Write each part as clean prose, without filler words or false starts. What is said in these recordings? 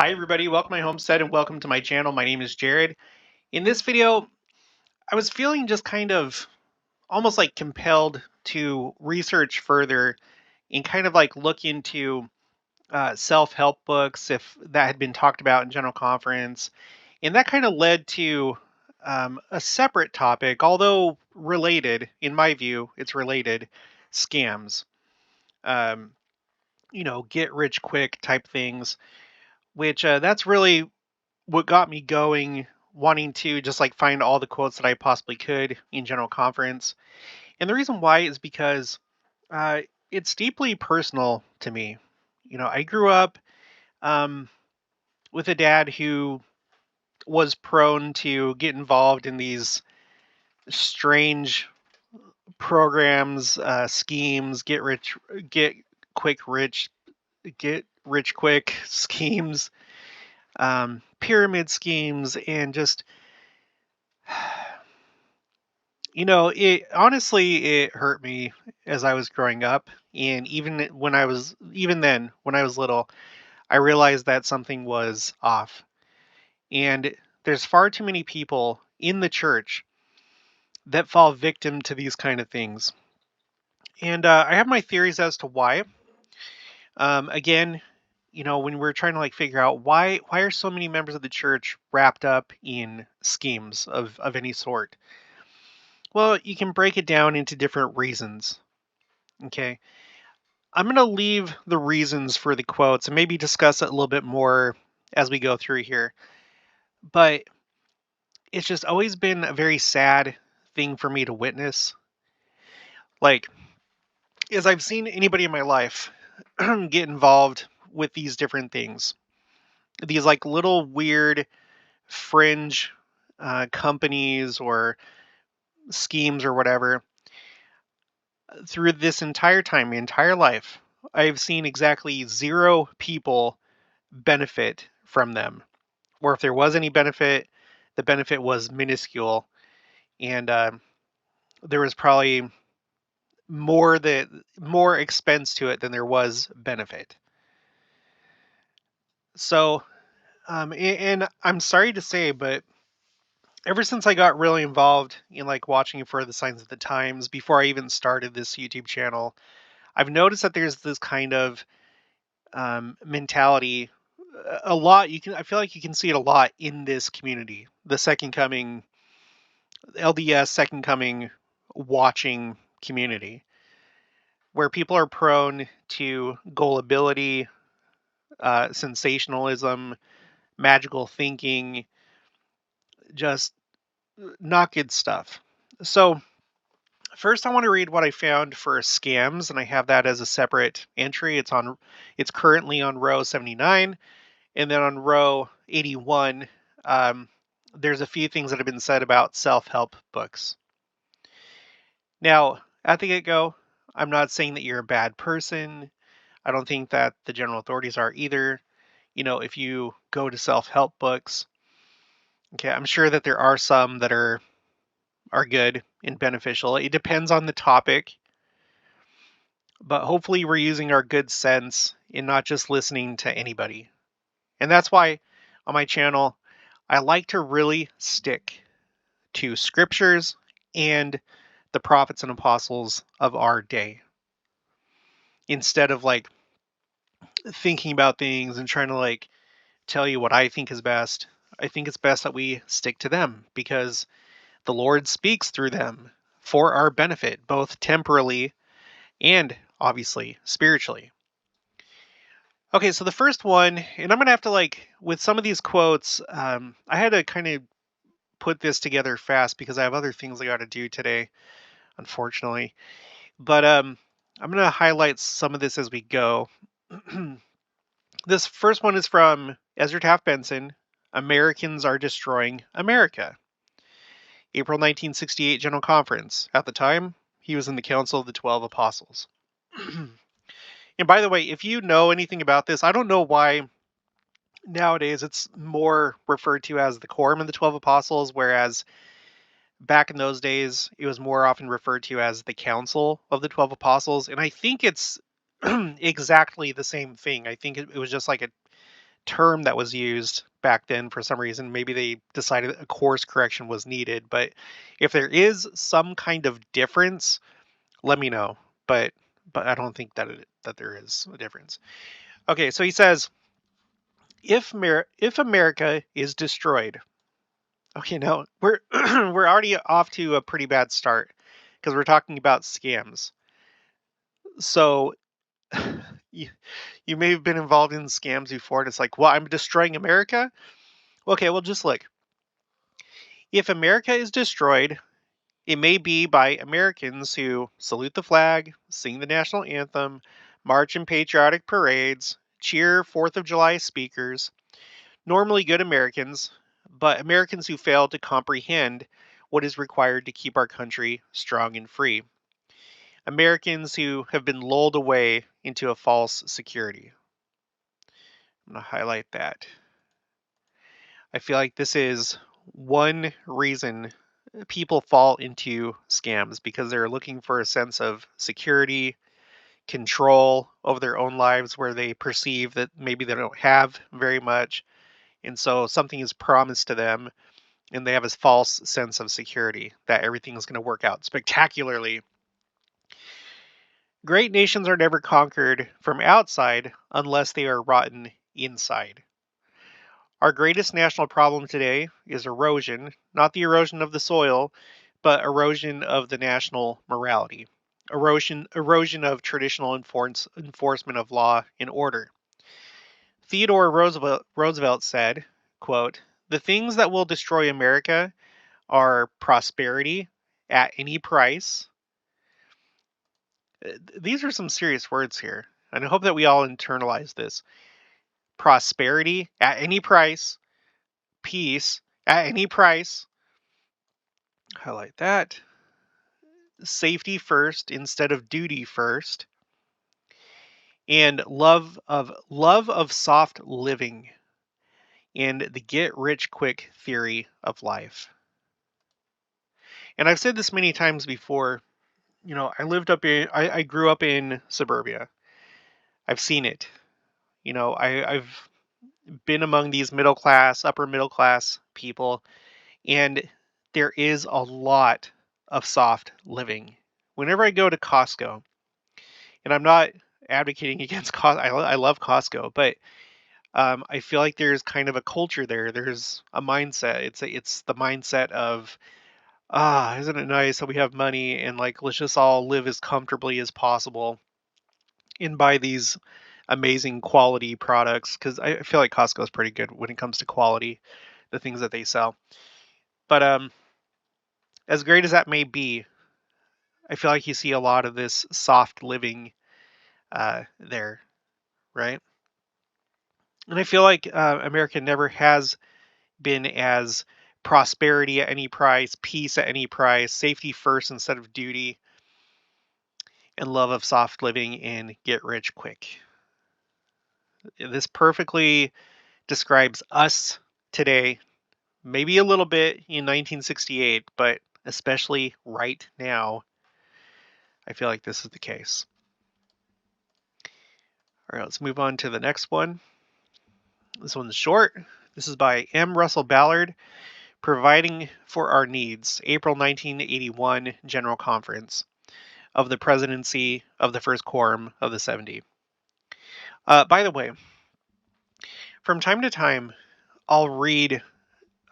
Hi everybody, welcome to my homestead and welcome to my channel. My name is Jared. In this video, I was feeling just kind of almost like compelled to research further and kind of like look into self-help books if that had been talked about in general conference. And that kind of led to a separate topic, although related, in my view, it's related, scams. Um, get rich quick type things, which that's really what got me going, wanting to just like find all the quotes that I possibly could in general conference. And the reason why is because uh, it's deeply personal to me. I grew up um, with a dad who was prone to get involved in these strange programs, schemes, get quick rich, get rich quick schemes, pyramid schemes, and just it honestly it hurt me as I was growing up, and even then when I was little, I realized that something was off. And there's far too many people in the church that fall victim to these kind of things. And I have my theories as to why. Again, when we're trying to like figure out why are so many members of the church wrapped up in schemes of any sort? Well, you can break it down into different reasons. Okay. I'm going to leave the reasons for the quotes and maybe discuss it a little bit more as we go through here. But it's just always been a very sad thing for me to witness. Like, as I've seen anybody in my life get involved with these different things, these like little weird fringe companies or schemes or whatever, through this entire time, my entire life, I've seen exactly zero people benefit from them. Or if there was any benefit, the benefit was minuscule, and there was probably more expense to it than there was benefit. So, and I'm sorry to say, but ever since I got really involved in like watching for the signs of the times before I even started this YouTube channel, I've noticed that there's this kind of mentality a lot. I feel like you can see it a lot in this community, the second coming LDS second coming watching community, where people are prone to gullibility, sensationalism, magical thinking, just not good stuff. So, first I want to read what I found for scams, and I have that as a separate entry. It's currently on row 79, and then on row 81, there's a few things that have been said about self-help books. Now, at the get-go, I'm not saying that you're a bad person. I don't think that the general authorities are either. If you go to self-help books, okay, I'm sure that there are some that are good and beneficial. It depends on the topic, but hopefully we're using our good sense in not just listening to anybody. And that's why on my channel, I like to really stick to scriptures and the prophets and apostles of our day, instead of like thinking about things and trying to like tell you what I think is best. I think it's best that we stick to them because the Lord speaks through them for our benefit, both temporally and obviously spiritually. Okay, so the first one, and I'm going to have to like, with some of these quotes, I had to kind of put this together fast because I have other things I got to do today, unfortunately. But I'm going to highlight some of this as we go. This first one is from Ezra Taft Benson. Americans are destroying America. April 1968 General Conference. At the time, he was in the Council of the 12 Apostles. And by the way, if you know anything about this, I don't know why nowadays it's more referred to as the Quorum of the 12 Apostles, whereas back in those days, it was more often referred to as the Council of the 12 Apostles. And I think it's exactly the same thing. I think it was just like a term that was used back then for some reason. Maybe they decided a course correction was needed. But if there is some kind of difference, let me know. But I don't think that there is a difference. Okay, so he says if America is destroyed. Okay, now we're we're already off to a pretty bad start because we're talking about scams. So you, you may have been involved in scams before, and it's like, well, I'm destroying America. Okay, well, just look. If America is destroyed, it may be by Americans who salute the flag, sing the national anthem, march in patriotic parades, cheer 4th of July speakers, normally good Americans, but Americans who fail to comprehend what is required to keep our country strong and free. Americans who have been lulled away into a false security. I'm going to highlight that. I feel like this is one reason people fall into scams because they're looking for a sense of security, control over their own lives where they perceive that maybe they don't have very much. And so something is promised to them and they have this false sense of security that everything is going to work out spectacularly. Great nations are never conquered from outside unless they are rotten inside. Our greatest national problem today is erosion, not the erosion of the soil, but erosion of the national morality. Erosion of traditional enforcement of law and order. Theodore Roosevelt said, quote, "The things that will destroy America are prosperity at any price." These are some serious words here, and I hope that we all internalize this. Prosperity at any price, peace at any price. Highlight that. Safety first instead of duty first. And love of soft living and the get rich quick theory of life. And I've said this many times before. I grew up in suburbia. I've seen it. I've been among these middle class, upper middle class people, and there is a lot of soft living. Whenever I go to Costco, and I'm not advocating against Costco, I love Costco, but I feel like there's kind of a culture there. There's a mindset. It's the mindset of isn't it nice that we have money and like let's just all live as comfortably as possible and buy these amazing quality products because I feel like Costco is pretty good when it comes to quality, the things that they sell. But as great as that may be, I feel like you see a lot of this soft living there, right? And I feel like America never has been as prosperity at any price, peace at any price, safety first instead of duty, and love of soft living and get rich quick. This perfectly describes us today, maybe a little bit in 1968, but especially right now, I feel like this is the case. All right, let's move on to the next one. This one's short. This is by M. Russell Ballard, Providing for Our Needs, April 1981 General Conference of the Presidency of the First Quorum of the 70. By the way, from time to time, I'll read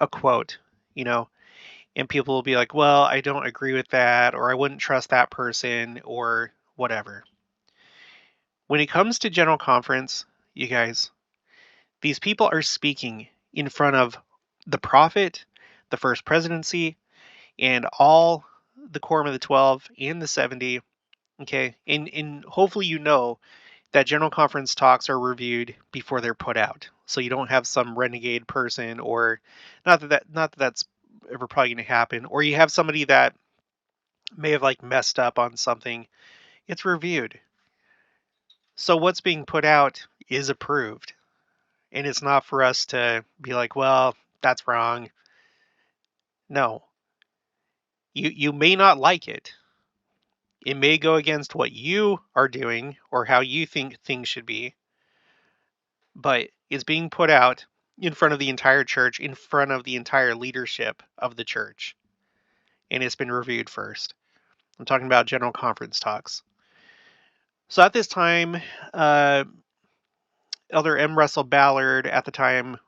a quote, and people will be like, well, I don't agree with that, or I wouldn't trust that person, or whatever. When it comes to General Conference, you guys, these people are speaking in front of the prophet, the first presidency, and all the Quorum of the 12 and the 70. Okay. And hopefully that General Conference talks are reviewed before they're put out. So you don't have some renegade person or not that that's ever probably going to happen, or you have somebody that may have like messed up on something. It's reviewed. So what's being put out is approved. And it's not for us to be like, well, that's wrong. No. You may not like it. It may go against what you are doing or how you think things should be. but it's being put out in front of the entire church, in front of the entire leadership of the church, and it's been reviewed first. I'm talking about general conference talks. So at this time, uh, Elder M. Russell Ballard at the time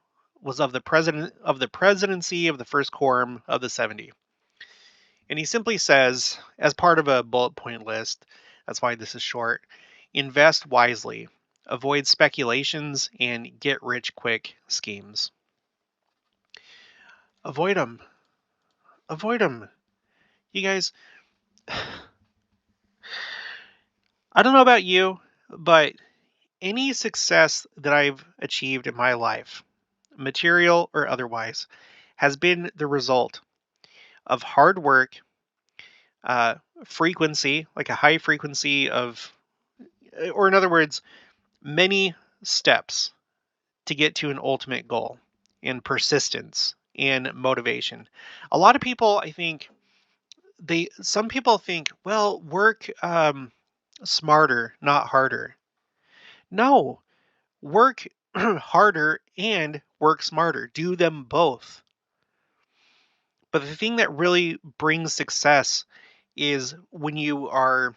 was of the presidency of the first quorum of the 70. And he simply says, as part of a bullet point list, that's why this is short, invest wisely, avoid speculations, and get rich quick schemes. Avoid them. Avoid them. You guys, I don't know about you, but any success that I've achieved in my life, material or otherwise, has been the result of hard work, uh, frequency, like a high frequency of, or in other words, many steps to get to an ultimate goal, and persistence and motivation. A lot of people, I think, some people think, well, work smarter, not harder. No, work harder and work smarter. Do them both. But the thing that really brings success is when you are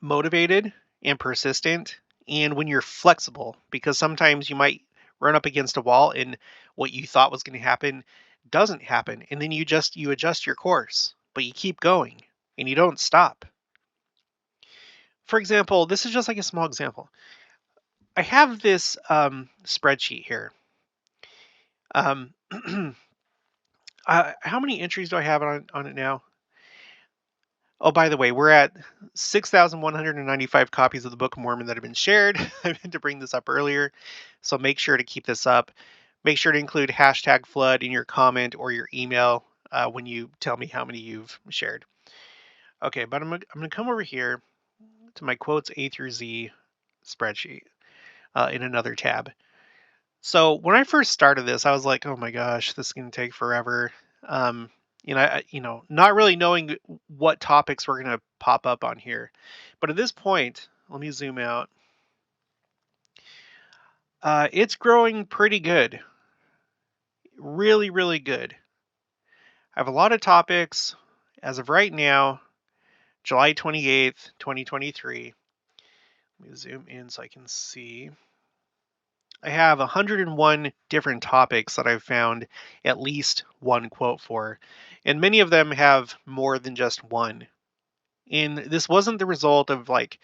motivated and persistent, and when you're flexible, because sometimes you might run up against a wall and what you thought was going to happen doesn't happen, and then you adjust your course, but you keep going and you don't stop. For example, this is just like a small example. I have this spreadsheet here. How many entries do I have on it now? Oh, by the way, we're at 6,195 copies of the Book of Mormon that have been shared. I meant to bring this up earlier, so make sure to keep this up. Make sure to include hashtag flood in your comment or your email when you tell me how many you've shared. Okay, but I'm gonna come over here to my quotes A through Z spreadsheet in another tab. So when I first started this, I was like, oh my gosh, this is gonna take forever. Um, not really knowing what topics were going to pop up on here. But at this point, let me zoom out. It's growing pretty good. Really, really good. I have a lot of topics as of right now, July 28th, 2023. Let me zoom in so I can see. I have 101 different topics that I've found at least one quote for, and many of them have more than just one. And this wasn't the result of like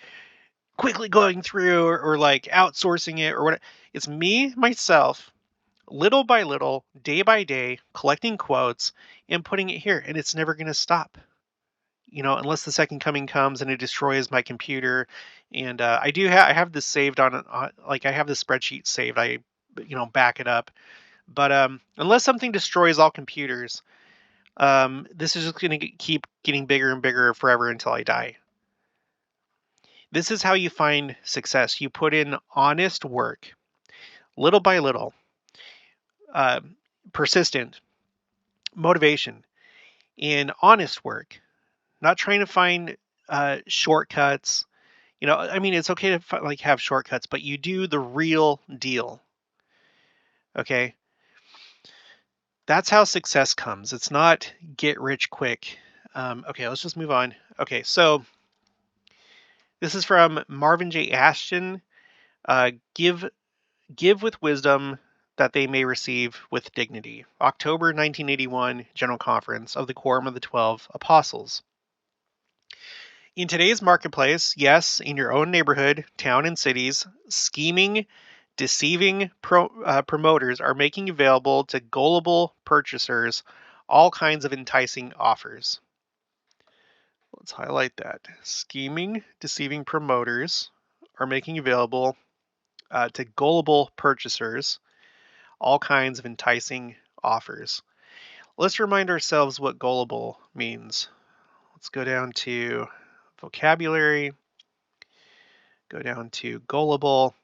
quickly going through or like outsourcing it or what. It's me, myself, little by little, day by day, collecting quotes and putting it here. And it's never going to stop, unless the second coming comes and it destroys my computer. And I have this saved like I have this spreadsheet saved. I, back it up. But unless something destroys all computers, this is just going to keep getting bigger and bigger forever until I die. This is how you find success. You put in honest work, little by little, uh, persistent, motivation, and honest work. Not trying to find shortcuts. It's okay to like have shortcuts, but you do the real deal. Okay, that's how success comes. It's not get rich quick. Okay, let's just move on. Okay, so this is from Marvin J. Ashton. Give with wisdom that they may receive with dignity. October 1981 General Conference of the Quorum of the 12 Apostles. In today's marketplace, yes, in your own neighborhood, town, and cities, scheming, deceiving promoters are making available to gullible purchasers all kinds of enticing offers. Let's highlight that. Scheming, deceiving promoters are making available to gullible purchasers all kinds of enticing offers. Let's remind ourselves what gullible means. Let's go down to vocabulary, go down to gullible.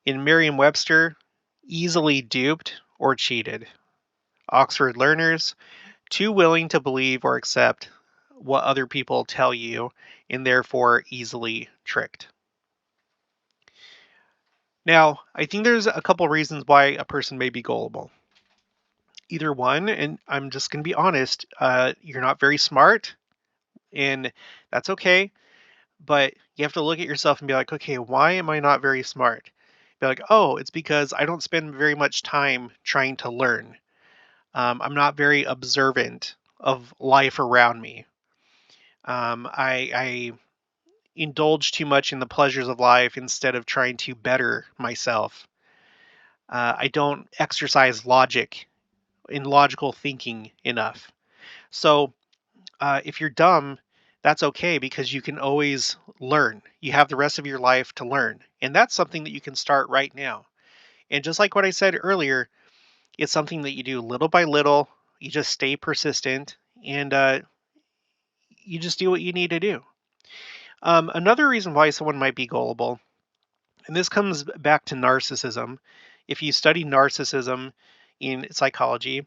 In Merriam-Webster, easily duped or cheated. Oxford Learners, too willing to believe or accept what other people tell you and therefore easily tricked. Now, I think there's a couple reasons why a person may be gullible. Either one, and I'm just going to be honest, you're not very smart, and that's okay. But you have to look at yourself and be like, okay, why am I not very smart? Be like, oh, it's because I don't spend very much time trying to learn. I'm not very observant of life around me. I indulge too much in the pleasures of life instead of trying to better myself. I don't exercise logic in logical thinking enough. So if you're dumb, that's okay because you can always learn. You have the rest of your life to learn. And that's something that you can start right now. And just like what I said earlier, it's something that you do little by little. You just stay persistent and you just do what you need to do. Another reason why someone might be gullible, and this comes back to narcissism. If you study narcissism in psychology,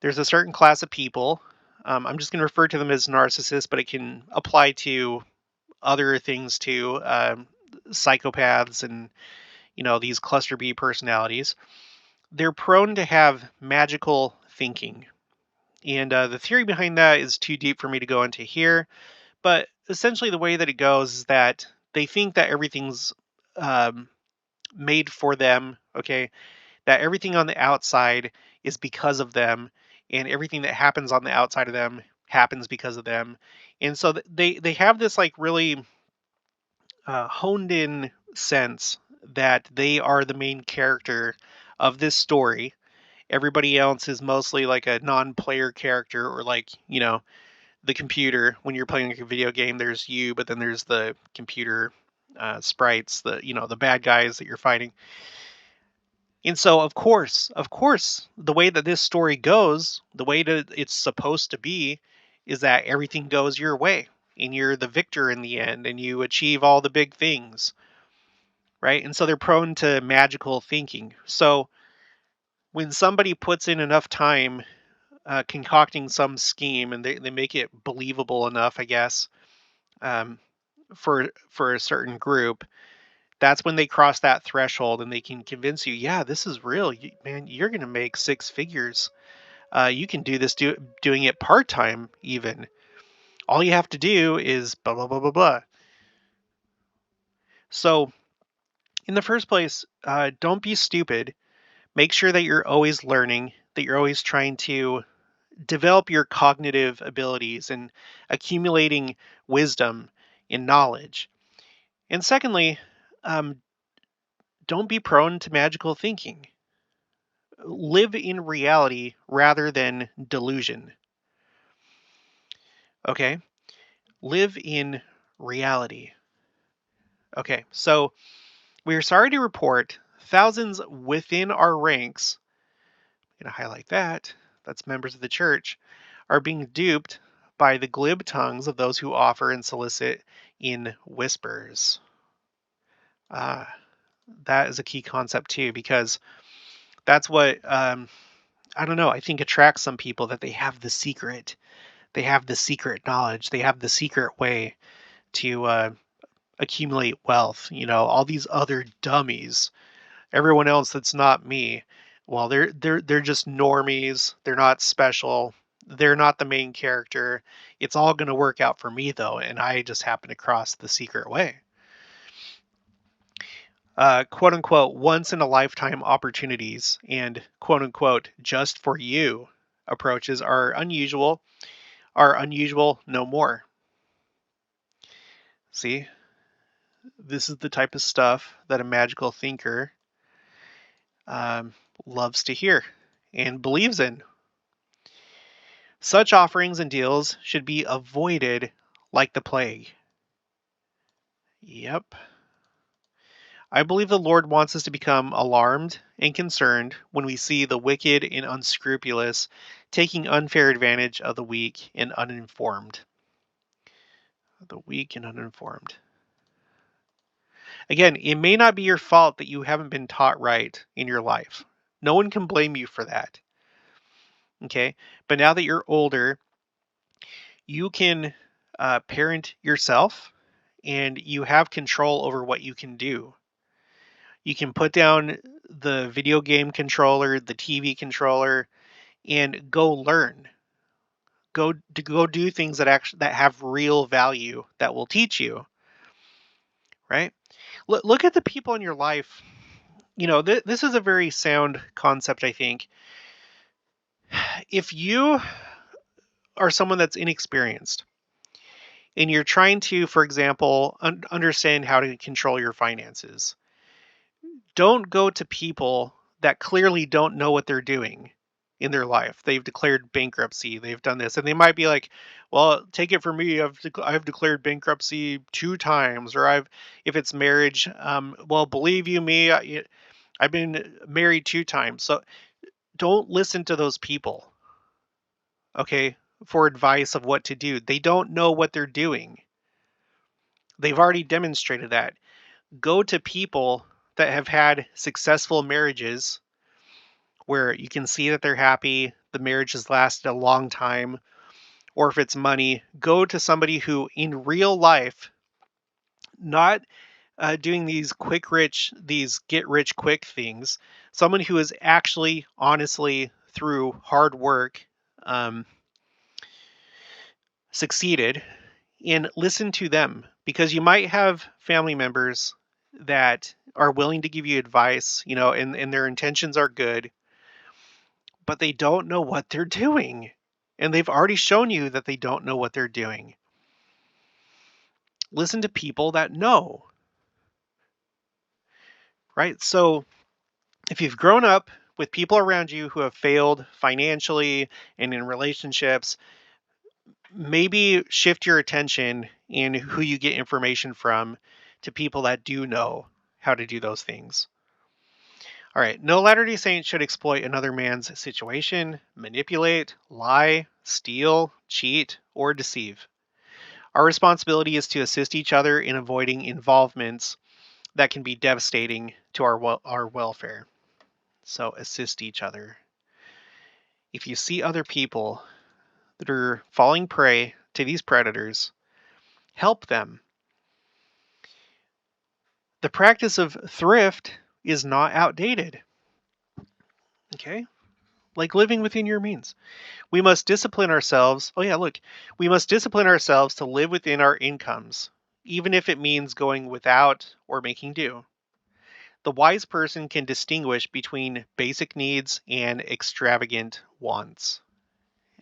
there's a certain class of people. I'm just going to refer to them as narcissists, but it can apply to other things too, psychopaths and these cluster B personalities. They're prone to have magical thinking, and the theory behind that is too deep for me to go into here. But essentially, the way that it goes is that they think that everything's um, made for them. Okay, that everything on the outside is because of them, and everything that happens on the outside of them happens because of them. And so they have this like really honed in sense that they are the main character of this story. Everybody else is mostly like a non-player character, or like, the computer. When you're playing like a video game, there's you, but then there's the computer sprites, the bad guys that you're fighting. And so, of course, the way that this story goes, the way that it's supposed to be, is that everything goes your way, and you're the victor in the end, and you achieve all the big things, right? And so they're prone to magical thinking. So when somebody puts in enough time concocting some scheme, and they make it believable enough, I guess, um, for a certain group, that's when they cross that threshold and they can convince you, yeah, this is real. Man, you're going to make six figures. You can do this doing it part time, even. All you have to do is blah, blah, blah, blah, blah. So, in the first place, don't be stupid. Make sure that you're always learning, that you're always trying to develop your cognitive abilities and accumulating wisdom and knowledge. And secondly, um, don't be prone to magical thinking. Live in reality rather than delusion. Okay? Live in reality. Okay, so we are sorry to report thousands within our ranks, I'm going to highlight that, that's members of the church, are being duped by the glib tongues of those who offer and solicit in whispers. Ah, that is a key concept too, because that's what, I don't know, I think attracts some people, that they have the secret. They have the secret knowledge. They have the secret way to accumulate wealth. All these other dummies, everyone else that's not me. Well, they're just normies. They're not special. They're not the main character. It's all going to work out for me though, and I just happen to cross the secret way. Quote unquote once in a lifetime opportunities and quote unquote just for you approaches are unusual no more. See, this is the type of stuff that a magical thinker um, loves to hear and believes in. Such offerings and deals should be avoided like the plague. Yep. I believe the Lord wants us to become alarmed and concerned when we see the wicked and unscrupulous taking unfair advantage of the weak and uninformed. The weak and uninformed. Again, it may not be your fault that you haven't been taught right in your life. No one can blame you for that. Okay. But now that you're older, you can parent yourself and you have control over what you can do. You can put down the video game controller, the TV controller, and go learn. Go do things that have real value that will teach you, right? Look at the people in your life. This is a very sound concept, I think. If you are someone that's inexperienced and you're trying to, for example, understand how to control your finances, don't go to people that clearly don't know what they're doing in their life. They've declared bankruptcy. They've done this, and they might be like, "Well, take it from me. I've declared bankruptcy 2 times, or if it's marriage, well, believe you me, I've been married 2 times." So don't listen to those people, okay, for advice of what to do. They don't know what they're doing. They've already demonstrated that. Go to people that have had successful marriages where you can see that they're happy, the marriage has lasted a long time, or if it's money, go to somebody who in real life, not doing these get rich quick things, someone who is actually, honestly, through hard work, um, succeeded, and listen to them because you might have family members that are willing to give you advice, and their intentions are good, but they don't know what they're doing. And they've already shown you that they don't know what they're doing. Listen to people that know, right? So if you've grown up with people around you who have failed financially and in relationships, maybe shift your attention in who you get information from to people that do know how to do those things. All right, no Latter-day Saint should exploit another man's situation, manipulate, lie, steal, cheat, or deceive. Our responsibility is to assist each other in avoiding involvements that can be devastating to our welfare. So assist each other. If you see other people that are falling prey to these predators, help them. The practice of thrift is not outdated. Okay? Like living within your means. We must discipline ourselves. Oh, yeah, look. We must discipline ourselves to live within our incomes, even if it means going without or making do. The wise person can distinguish between basic needs and extravagant wants.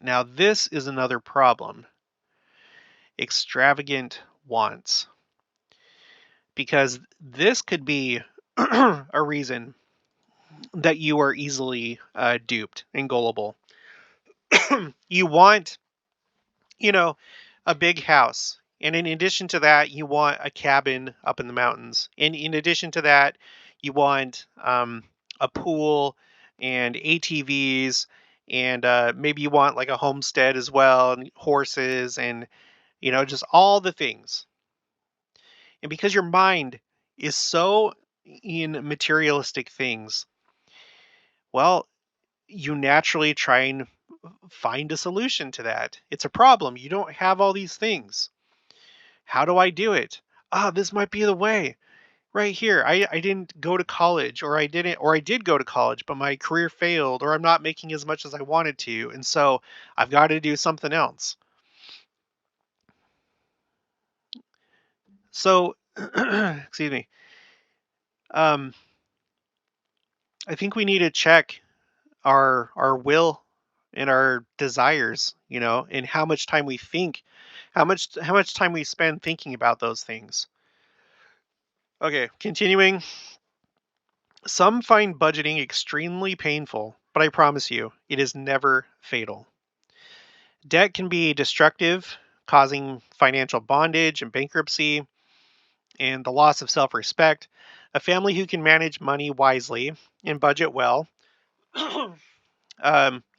Now, this is another problem. Extravagant wants. Because this could be a reason that you are easily duped and gullible. You want, you know, a big house. And in addition to that, you want a cabin up in the mountains. And in addition to that, you want a pool and ATVs. And maybe you want like a homestead as well, and horses, and, just all the things. And because your mind is so in materialistic things, well, you naturally try and find a solution to that. It's a problem. You don't have all these things. How do I do it? This might be the way. Right here. I didn't go to college, or I did go to college, but my career failed, or I'm not making as much as I wanted to. And so I've got to do something else. So, excuse me. Um, I think we need to check our will and our desires, and how much time we think, how much time we spend thinking about those things. Okay, continuing. Some find budgeting extremely painful, but I promise you, it is never fatal. Debt can be destructive, causing financial bondage and bankruptcy and the loss of self-respect. A family who can manage money wisely and budget well,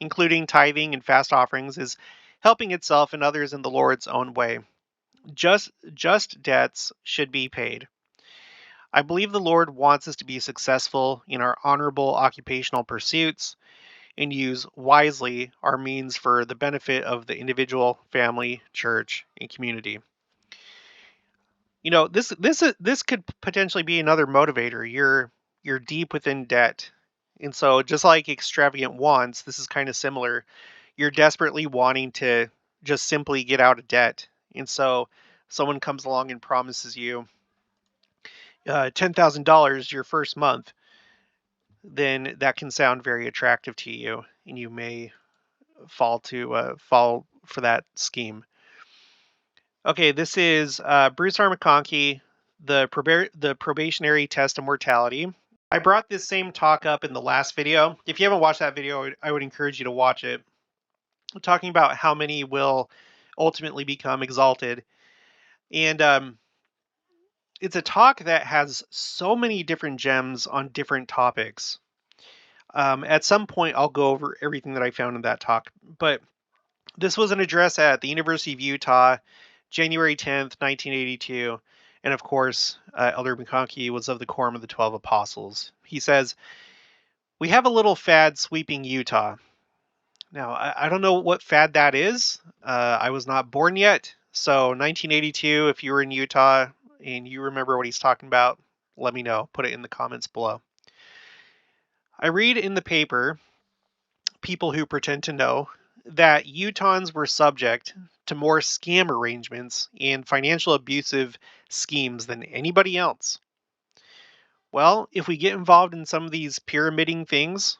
including tithing and fast offerings, is helping itself and others in the Lord's own way. Just debts should be paid. I believe the Lord wants us to be successful in our honorable occupational pursuits and use wisely our means for the benefit of the individual, family, church, and community. This could potentially be another motivator. You're you're deep within debt. And so just like extravagant wants, this is kind of similar. You're desperately wanting to just simply get out of debt. And so someone comes along and promises you $10,000 your first month, then that can sound very attractive to you, and you may fall for that scheme. Okay, this is Bruce R. McConkie, the probationary test of mortality. I brought this same talk up in the last video. If you haven't watched that video, I would encourage you to watch it. I'm talking about how many will ultimately become exalted. And it's a talk that has so many different gems on different topics. At some point, I'll go over everything that I found in that talk. But this was an address at the University of Utah, January 10th, 1982. And of course, Elder McConkie was of the Quorum of the 12 Apostles. He says, "We have a little fad sweeping Utah." Now, I don't know what fad that is. I was not born yet. So 1982, if you were in Utah and you remember what he's talking about, let me know. Put it in the comments below. I read in the paper, people who pretend to know, that Utahns were subject to more scam arrangements and financial abusive schemes than anybody else. Well, if we get involved in some of these pyramiding things,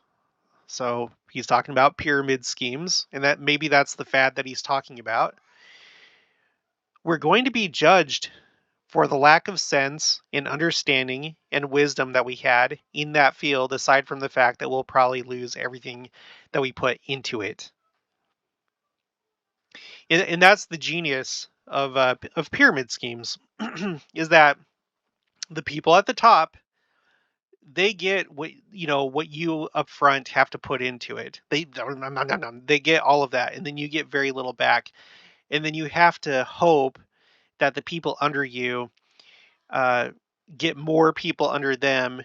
so he's talking about pyramid schemes, and that maybe that's the fad that he's talking about, we're going to be judged for the lack of sense and understanding and wisdom that we had in that field, aside from the fact that we'll probably lose everything that we put into it. And that's the genius of pyramid schemes, is that the people at the top, they get what you up front have to put into it. They get all of that, and then you get very little back, and then you have to hope that the people under you uh, get more people under them,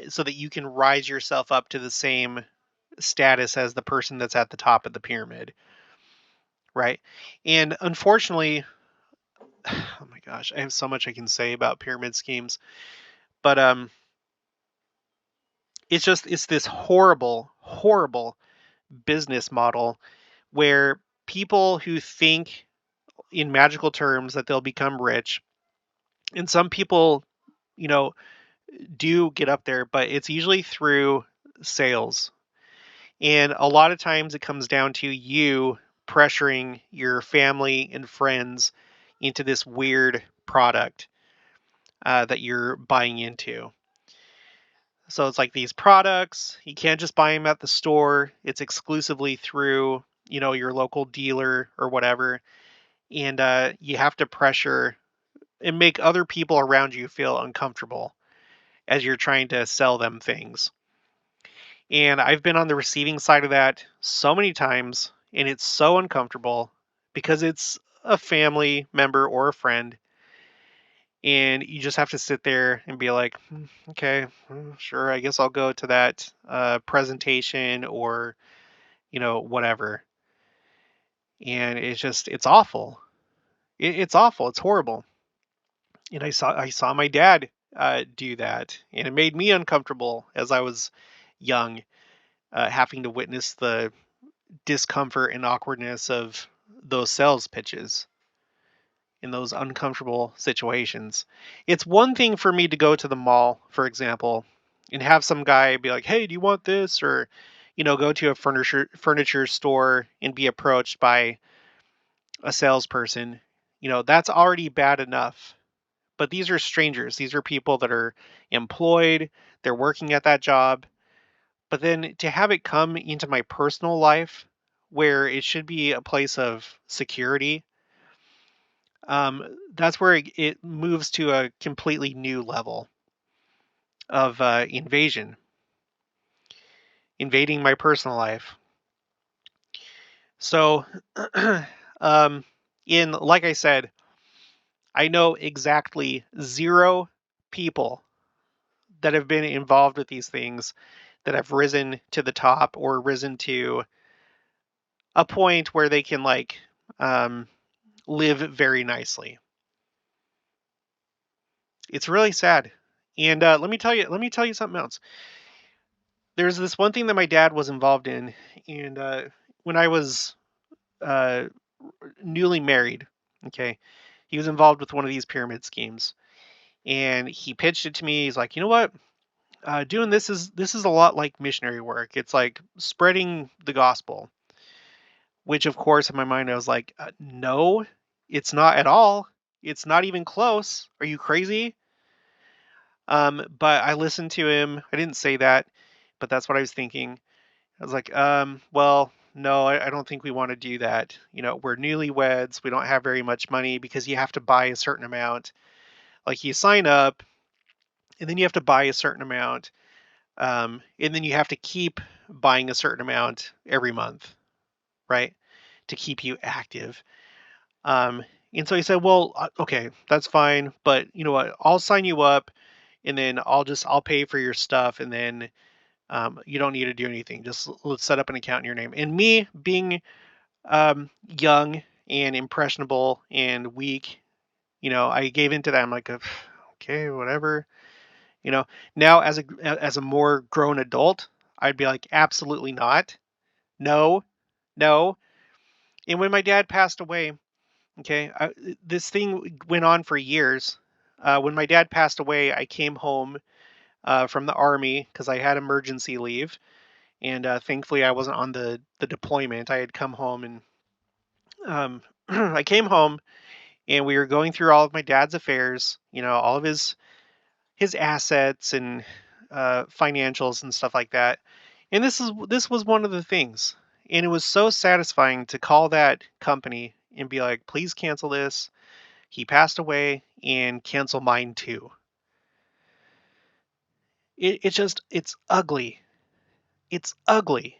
so that you can rise yourself up to the same status as the person that's at the top of the pyramid, right? And unfortunately, oh my gosh, I have so much I can say about pyramid schemes, but it's this horrible business model where people who think in magical terms that they'll become rich, and some people, you know, do get up there, but it's usually through sales. And a lot of times it comes down to you pressuring your family and friends into this weird product that you're buying into. So it's like these products, you can't just buy them at the store. It's exclusively through, your local dealer or whatever. And you have to pressure and make other people around you feel uncomfortable as you're trying to sell them things. And I've been on the receiving side of that so many times, and it's so uncomfortable because it's a family member or a friend, and you just have to sit there and be like, okay, sure, I guess I'll go to that presentation or, whatever." And it's awful. It's awful. It's horrible. And I saw my dad do that, and it made me uncomfortable as I was young, having to witness the discomfort and awkwardness of those sales pitches in those uncomfortable situations. It's one thing for me to go to the mall, for example, and have some guy be like, "Hey, do you want this?" Or, go to a furniture store and be approached by a salesperson. That's already bad enough. But these are strangers. These are people that are employed, they're working at that job. But then to have it come into my personal life, where it should be a place of security, that's where it moves to a completely new level of invading my personal life. So, like I said, I know exactly 0 people that have been involved with these things that have risen to the top or risen to a point where they can um, live very nicely. It's really sad. And let me tell you something else. There's this one thing that my dad was involved in, and when I was uh, newly married, okay, he was involved with one of these pyramid schemes, and he pitched it to me. He's like, you know what? Doing this is a lot like missionary work. It's like spreading the gospel, which of course in my mind I was like, no, it's not at all. It's not even close. Are you crazy? But I listened to him. I didn't say that, but that's what I was thinking. I was like, well, no, I don't think we want to do that. You know, we're newlyweds. We don't have very much money because you have to buy a certain amount. Like you sign up and then you have to buy a certain amount. And then you have to keep buying a certain amount every month, right? To keep you active. Um, and so he said, well, okay, that's fine. But you know what? I'll sign you up and then I'll pay for your stuff. And then you don't need to do anything. Just let's set up an account in your name. And me being young and impressionable and weak, you know, I gave into that. I'm like, okay, whatever. You know, now as a more grown adult, I'd be like, absolutely not. No, no. And when my dad passed away, okay, this thing went on for years. When my dad passed away, I came home from the army because I had emergency leave, and thankfully I wasn't on the deployment. I had come home and I came home and we were going through all of my dad's affairs, you know, all of his assets and financials and stuff like that. And this was one of the things. And it was so satisfying to call that company and be like, please cancel this. He passed away and cancel mine too. It's ugly. It's ugly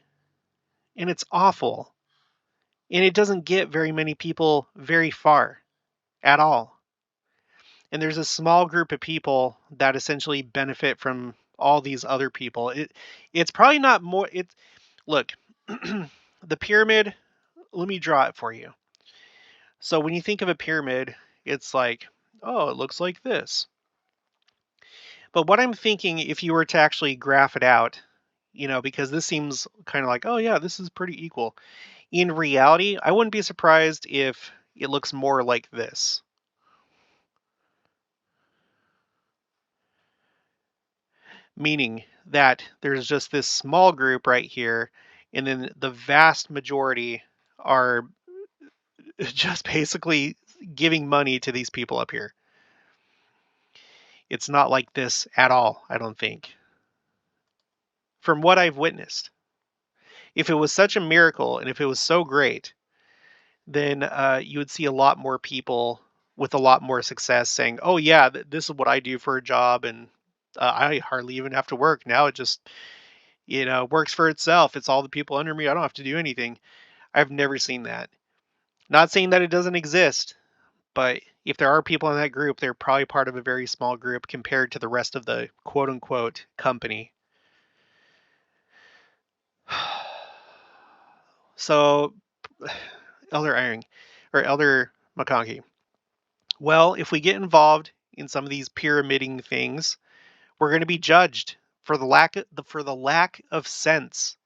and it's awful. And it doesn't get very many people very far at all. And there's a small group of people that essentially benefit from all these other people. It's probably not more it's look, the pyramid, let me draw it for you. So when you think of a pyramid, it's like, oh, it looks like this. But what I'm thinking, if you were to actually graph it out, you know, because this seems kind of like, oh yeah, this is pretty equal. In reality, I wouldn't be surprised if it looks more like this. Meaning that there's just this small group right here, and then the vast majority are just basically giving money to these people up here. It's not like this at all, I don't think, from what I've witnessed. If it was such a miracle and if it was so great, then you would see a lot more people with a lot more success saying, "Oh yeah, this is what I do for a job, and I hardly even have to work now. It just works for itself. It's all the people under me. I don't have to do anything." I've never seen that. Not saying that it doesn't exist, but if there are people in that group, they're probably part of a very small group compared to the rest of the quote unquote company. So, Elder Iron or Elder McConkie. Well, if we get involved in some of these pyramiding things, we're going to be judged for the lack of sense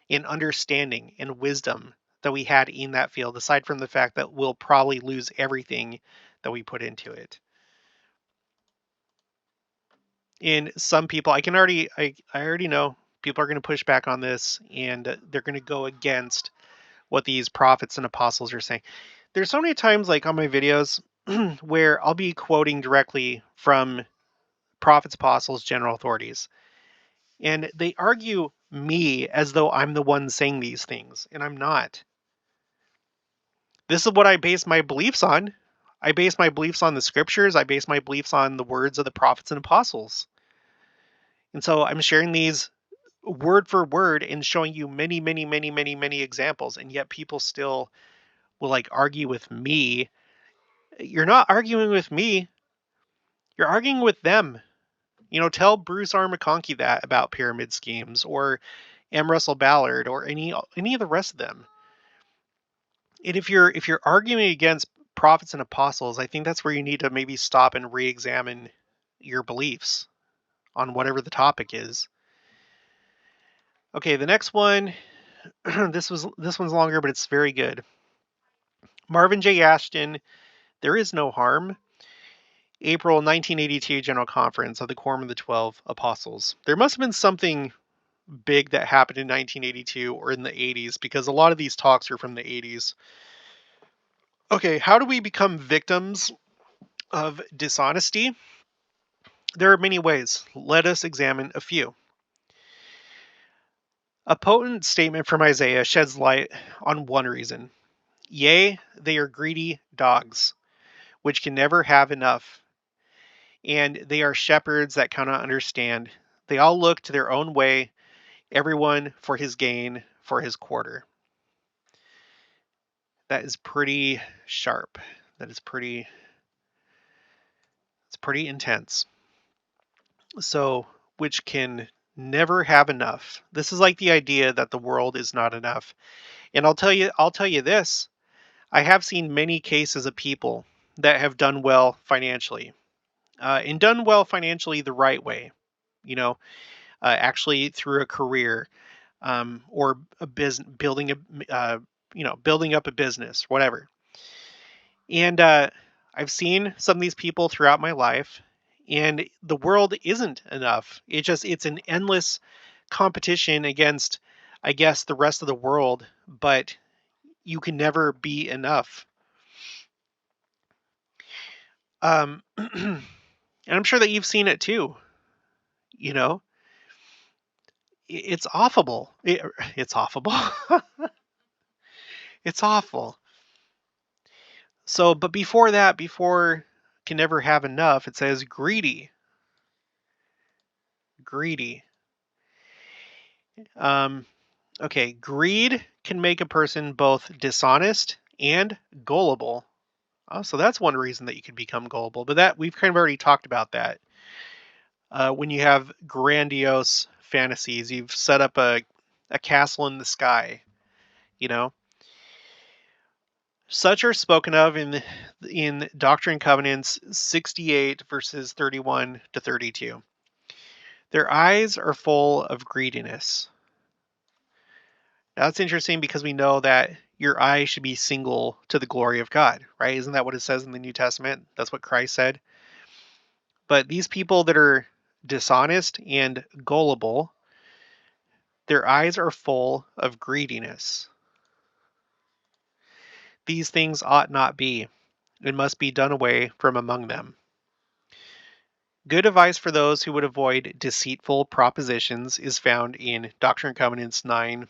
and understanding and wisdom that we had in that field, aside from the fact that we'll probably lose everything that we put into it. And some people, I already know people are going to push back on this, and they're going to go against what these prophets and apostles are saying. There's so many times, like on my videos, where I'll be quoting directly from prophets, apostles, general authorities, and they argue me as though I'm the one saying these things, and I'm not. This is what I base my beliefs on. I base my beliefs on the scriptures. I base my beliefs on the words of the prophets and apostles. And so I'm sharing these word for word and showing you many, many, many, many, many examples. And yet people still will like argue with me. You're not arguing with me. You're arguing with them. You know, tell Bruce R. McConkie that about pyramid schemes, or M. Russell Ballard, or any of the rest of them. And if you're arguing against prophets and apostles, I think that's where you need to maybe stop and re-examine your beliefs. on whatever the topic is. Okay, the next one, this one's longer, but it's very good. Marvin J. Ashton, There Is No Harm, April 1982 General Conference of the Quorum of the 12 Apostles. There must have been something big that happened in 1982 or in the 80s, because a lot of these talks are from the 80s. Okay, how do we become victims of dishonesty? There are many ways. Let us examine a few. A potent statement from Isaiah sheds light on one reason. Yea, they are greedy dogs, which can never have enough, and they are shepherds that cannot understand. They all look to their own way, everyone for his gain, for his quarter. That is pretty sharp. That is it's pretty intense. So, which can never have enough. This is like the idea that the world is not enough. And I'll tell you this. I have seen many cases of people that have done well financially, and done well financially the right way. You know, actually through a career, or a business, building up a business, whatever. And I've seen some of these people throughout my life, and the world isn't enough. It's an endless competition against, I guess, the rest of the world, but you can never be enough. And I'm sure that you've seen it too. You know, it's awful. It's awful. It's awful. So, but before that, before can never have enough, it says greedy, greedy. Um, okay, greed can make a person both dishonest and gullible. Oh, so that's one reason that you could become gullible. But that we've kind of already talked about that. When you have grandiose fantasies, you've set up a castle in the sky. You know, such are spoken of in Doctrine and Covenants 68 verses 31 to 32. Their eyes are full of greediness. Now, that's interesting because we know that your eye should be single to the glory of God, right? Isn't that what it says in the New Testament? That's what Christ said. But these people that are dishonest and gullible, their eyes are full of greediness. These things ought not be, and must be done away from among them. Good advice for those who would avoid deceitful propositions is found in Doctrine and Covenants 9,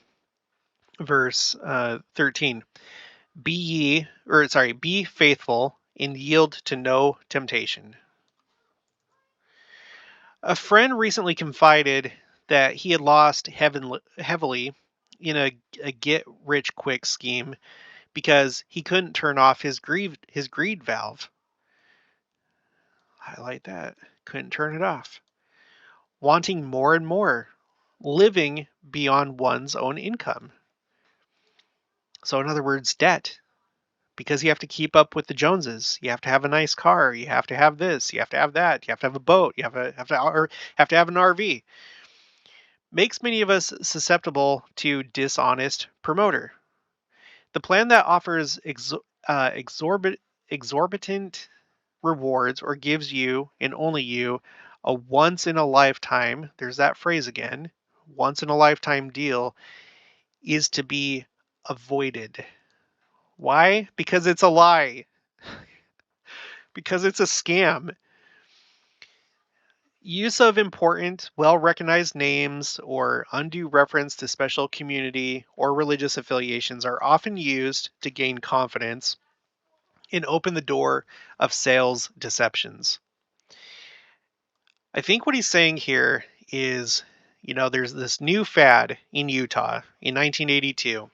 verse 13. Be faithful and yield to no temptation. A friend recently confided that he had lost heavily in a get rich quick scheme because he couldn't turn off his greed valve. Highlight that. Couldn't turn it off. Wanting more and more, living beyond one's own income. So, in other words, debt. Because you have to keep up with the Joneses. You have to have a nice car. You have to have this. You have to have that. You have to have a boat. You have to have an RV. Makes many of us susceptible to dishonest promoter. The plan that offers exorbitant rewards, or gives you and only you a once in a lifetime, there's that phrase again, once in a lifetime deal, is to be avoided. Why? Because it's a lie. Because it's a scam. Use of important, well recognized names or undue reference to special community or religious affiliations are often used to gain confidence and open the door of sales deceptions. I think what he's saying here is, there's this new fad in Utah in 1982.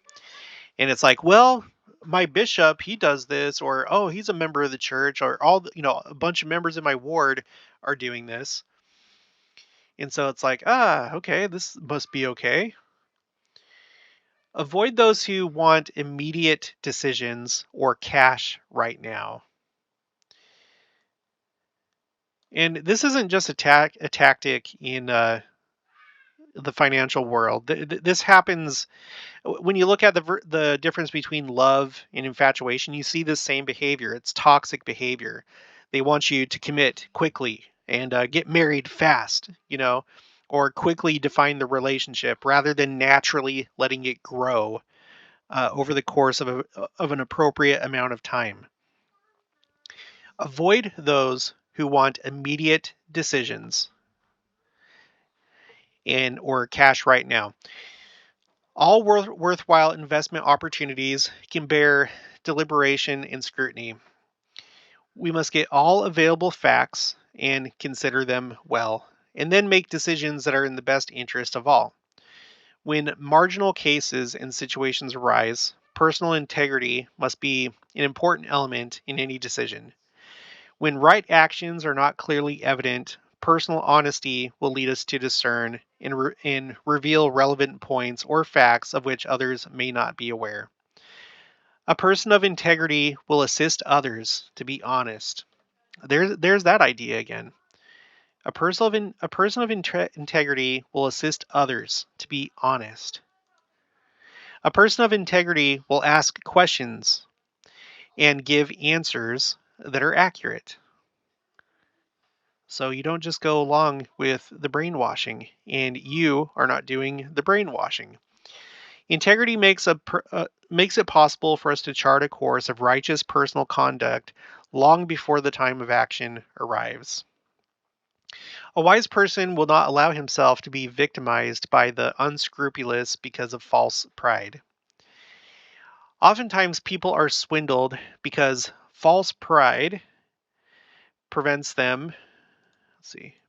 And it's like, well, my bishop, he does this, or, oh, he's a member of the church, or a bunch of members in my ward are doing this. And so it's like, okay, this must be okay. Avoid those who want immediate decisions or cash right now. And this isn't just a tactic in the financial world. This happens when you look at the difference between love and infatuation. You see this same behavior. It's toxic behavior. They want you to commit quickly and get married fast, or quickly define the relationship rather than naturally letting it grow over the course of an appropriate amount of time. Avoid those who want immediate decisions and or cash right now. All worthwhile investment opportunities can bear deliberation and scrutiny. We must get all available facts and consider them well, and then make decisions that are in the best interest of all. When marginal cases and situations arise, personal integrity must be an important element in any decision. When right actions are not clearly evident, personal honesty will lead us to discern and reveal relevant points or facts of which others may not be aware. A person of integrity will assist others to be honest. There's that idea again. A person of integrity will assist others to be honest. A person of integrity will ask questions and give answers that are accurate. So you don't just go along with the brainwashing, and you are not doing the brainwashing. Integrity makes it possible for us to chart a course of righteous personal conduct long before the time of action arrives. A wise person will not allow himself to be victimized by the unscrupulous because of false pride. Oftentimes, people are swindled because false pride prevents them,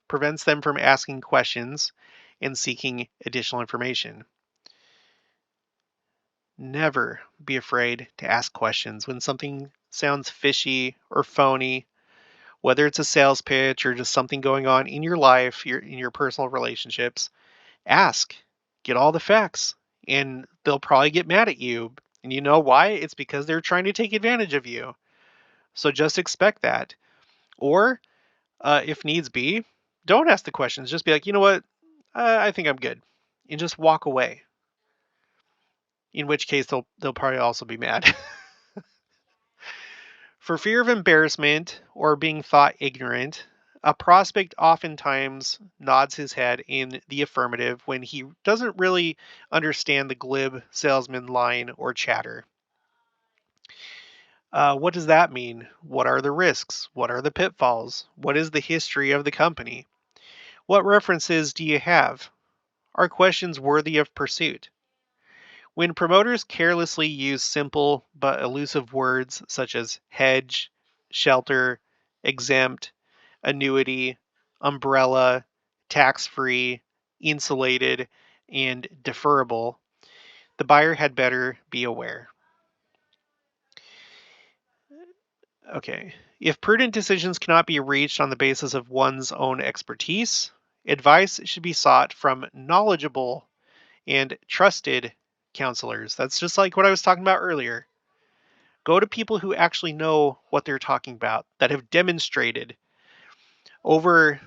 prevents them from asking questions and seeking additional information. Never be afraid to ask questions when something sounds fishy or phony, whether it's a sales pitch or just something going on in your life, in your personal relationships. Ask, get all the facts, and they'll probably get mad at you. And you know why? It's because they're trying to take advantage of you. So just expect that. Or, if needs be, don't ask the questions. Just be like, you know what? I think I'm good. And just walk away. In which case, they'll probably also be mad. For fear of embarrassment or being thought ignorant, a prospect oftentimes nods his head in the affirmative when he doesn't really understand the glib salesman line or chatter. What does that mean? What are the risks? What are the pitfalls? What is the history of the company? What references do you have? Are questions worthy of pursuit? When promoters carelessly use simple but elusive words such as hedge, shelter, exempt, annuity, umbrella, tax-free, insulated, and deferrable, the buyer had better be aware. Okay. If prudent decisions cannot be reached on the basis of one's own expertise, advice should be sought from knowledgeable and trusted counselors. That's just like what I was talking about earlier. Go to people who actually know what they're talking about, that have demonstrated over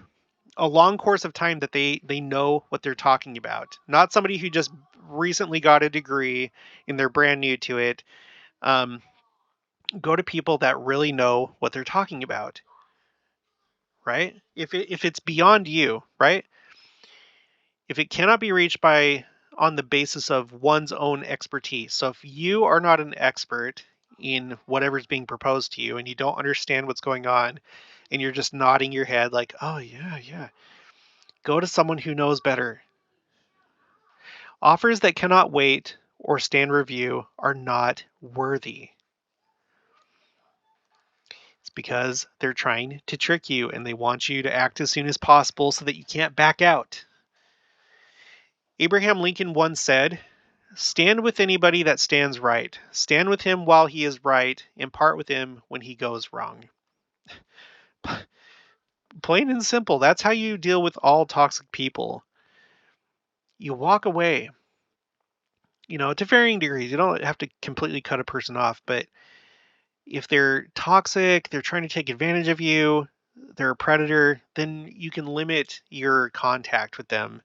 a long course of time that they know what they're talking about. Not somebody who just recently got a degree and they're brand new to it. Um, Go to people that really know what they're talking about, right? If it's beyond you, right? If it cannot be reached by on the basis of one's own expertise. So if you are not an expert in whatever's being proposed to you and you don't understand what's going on and you're just nodding your head like, "Oh yeah, yeah." Go to someone who knows better. Offers that cannot wait or stand review are not worthy. It's because they're trying to trick you and they want you to act as soon as possible so that you can't back out. Abraham Lincoln once said, "Stand with anybody that stands right. Stand with him while he is right, and part with him when he goes wrong." Plain and simple, that's how you deal with all toxic people. You walk away, to varying degrees. You don't have to completely cut a person off, but if they're toxic, they're trying to take advantage of you, they're a predator, then you can limit your contact with them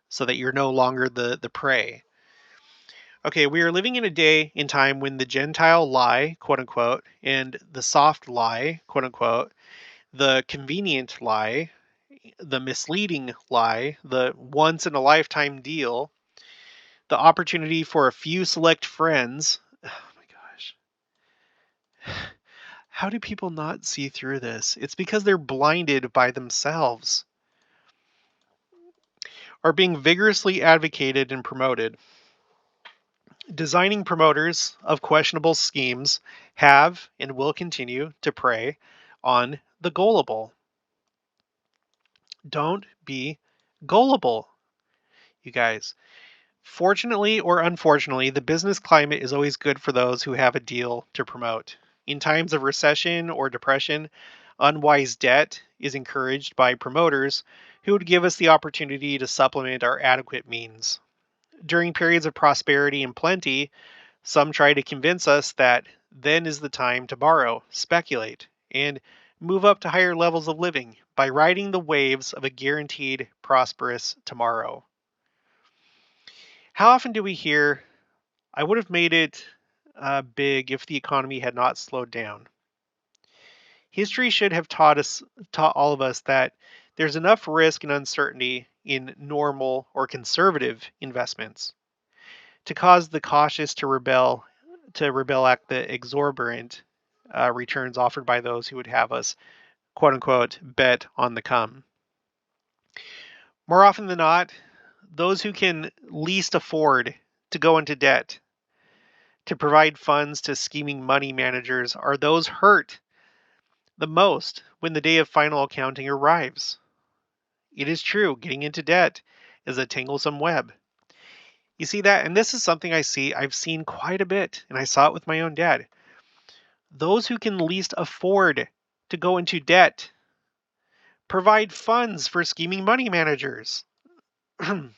so that you're no longer the prey. Okay, we are living in a day in time when the Gentile lie, quote unquote, and the soft lie, quote unquote, the convenient lie, the misleading lie, the once in a lifetime deal, the opportunity for a few select friends. Oh my gosh. How do people not see through this? It's because they're blinded by themselves. Are being vigorously advocated and promoted. Designing promoters of questionable schemes have and will continue to prey on the gullible. Don't be gullible, you guys. Fortunately or unfortunately, the business climate is always good for those who have a deal to promote. In times of recession or depression, unwise debt is encouraged by promoters who would give us the opportunity to supplement our adequate means. During periods of prosperity and plenty, some try to convince us that then is the time to borrow, speculate, and move up to higher levels of living by riding the waves of a guaranteed prosperous tomorrow. How often do we hear, I would have made it big if the economy had not slowed down? History should have taught all of us that there's enough risk and uncertainty in normal or conservative investments to cause the cautious to rebel at the exorbitant returns offered by those who would have us, quote unquote, bet on the come. More often than not, those who can least afford to go into debt to provide funds to scheming money managers are those hurt the most when the day of final accounting arrives. It is true, getting into debt is a tanglesome web. You see that? And this is something I've seen quite a bit, and I saw it with my own dad. Those who can least afford to go into debt provide funds for scheming money managers. Do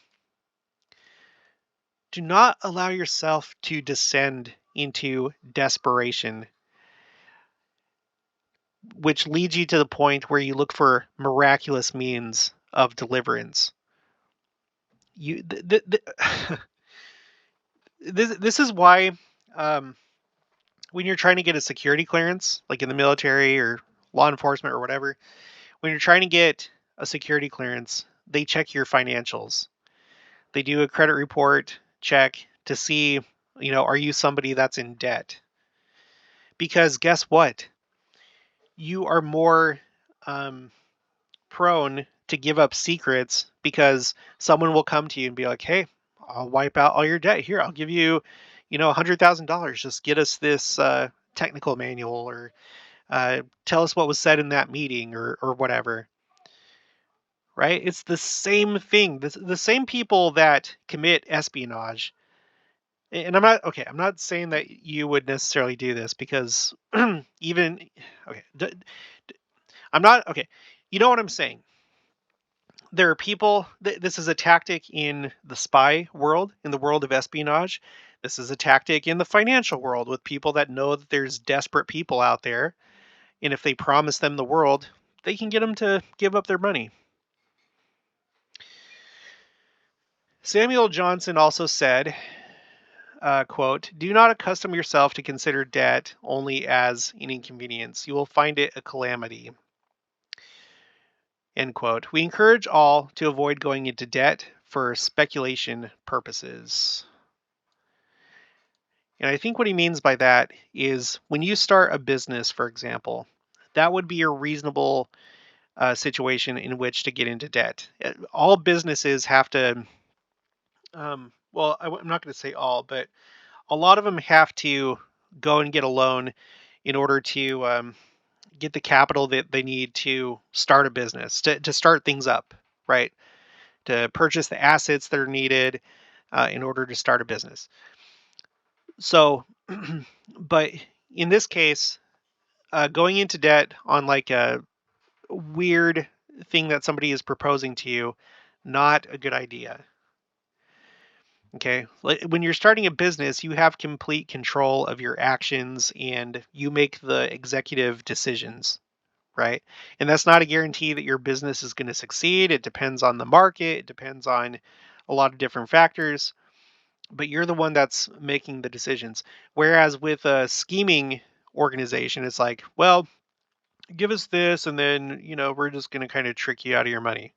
not allow yourself to descend into desperation, which leads you to the point where you look for miraculous means of deliverance. You, this is why when you're trying to get a security clearance, like in the military or law enforcement or whatever, when you're trying to get a security clearance, they check your financials. They do a credit report check to see, are you somebody that's in debt? Because guess what? You are more prone to give up secrets because someone will come to you and be like, hey, I'll wipe out all your debt. Here, I'll give you, $100,000. Just get us this technical manual or tell us what was said in that meeting or whatever. Right? It's the same thing. The same people that commit espionage. And I'm not saying that you would necessarily do this because even, okay, I'm not, okay, you know what I'm saying? There are people, this is a tactic in the spy world, in the world of espionage. This is a tactic in the financial world with people that know that there's desperate people out there. And if they promise them the world, they can get them to give up their money. Samuel Johnson also said, quote, do not accustom yourself to consider debt only as an inconvenience. You will find it a calamity. End quote. We encourage all to avoid going into debt for speculation purposes. And I think what he means by that is when you start a business, for example, that would be a reasonable situation in which to get into debt. All businesses have to, well, I'm not going to say all, but a lot of them have to go and get a loan in order to get the capital that they need to start a business, to start things up, right? To purchase the assets that are needed in order to start a business. So, but in this case, going into debt on like a weird thing that somebody is proposing to you, not a good idea. Okay. When you're starting a business, you have complete control of your actions and you make the executive decisions, right? And that's not a guarantee that your business is going to succeed. It depends on the market, it depends on a lot of different factors, but you're the one that's making the decisions. Whereas with a scheming organization, it's like, well, give us this, and then, we're just going to kind of trick you out of your money,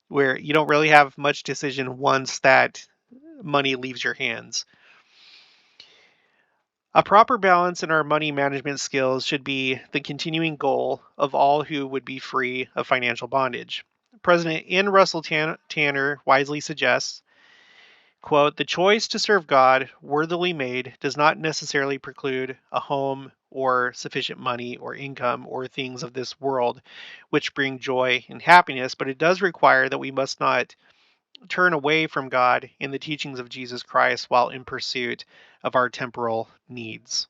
where you don't really have much decision once that money leaves your hands. A proper balance in our money management skills should be the continuing goal of all who would be free of financial bondage. President N. Russell Tanner wisely suggests, quote, "The choice to serve God worthily made does not necessarily preclude a home or sufficient money or income or things of this world which bring joy and happiness, but it does require that we must not turn away from God and the teachings of Jesus Christ while in pursuit of our temporal needs."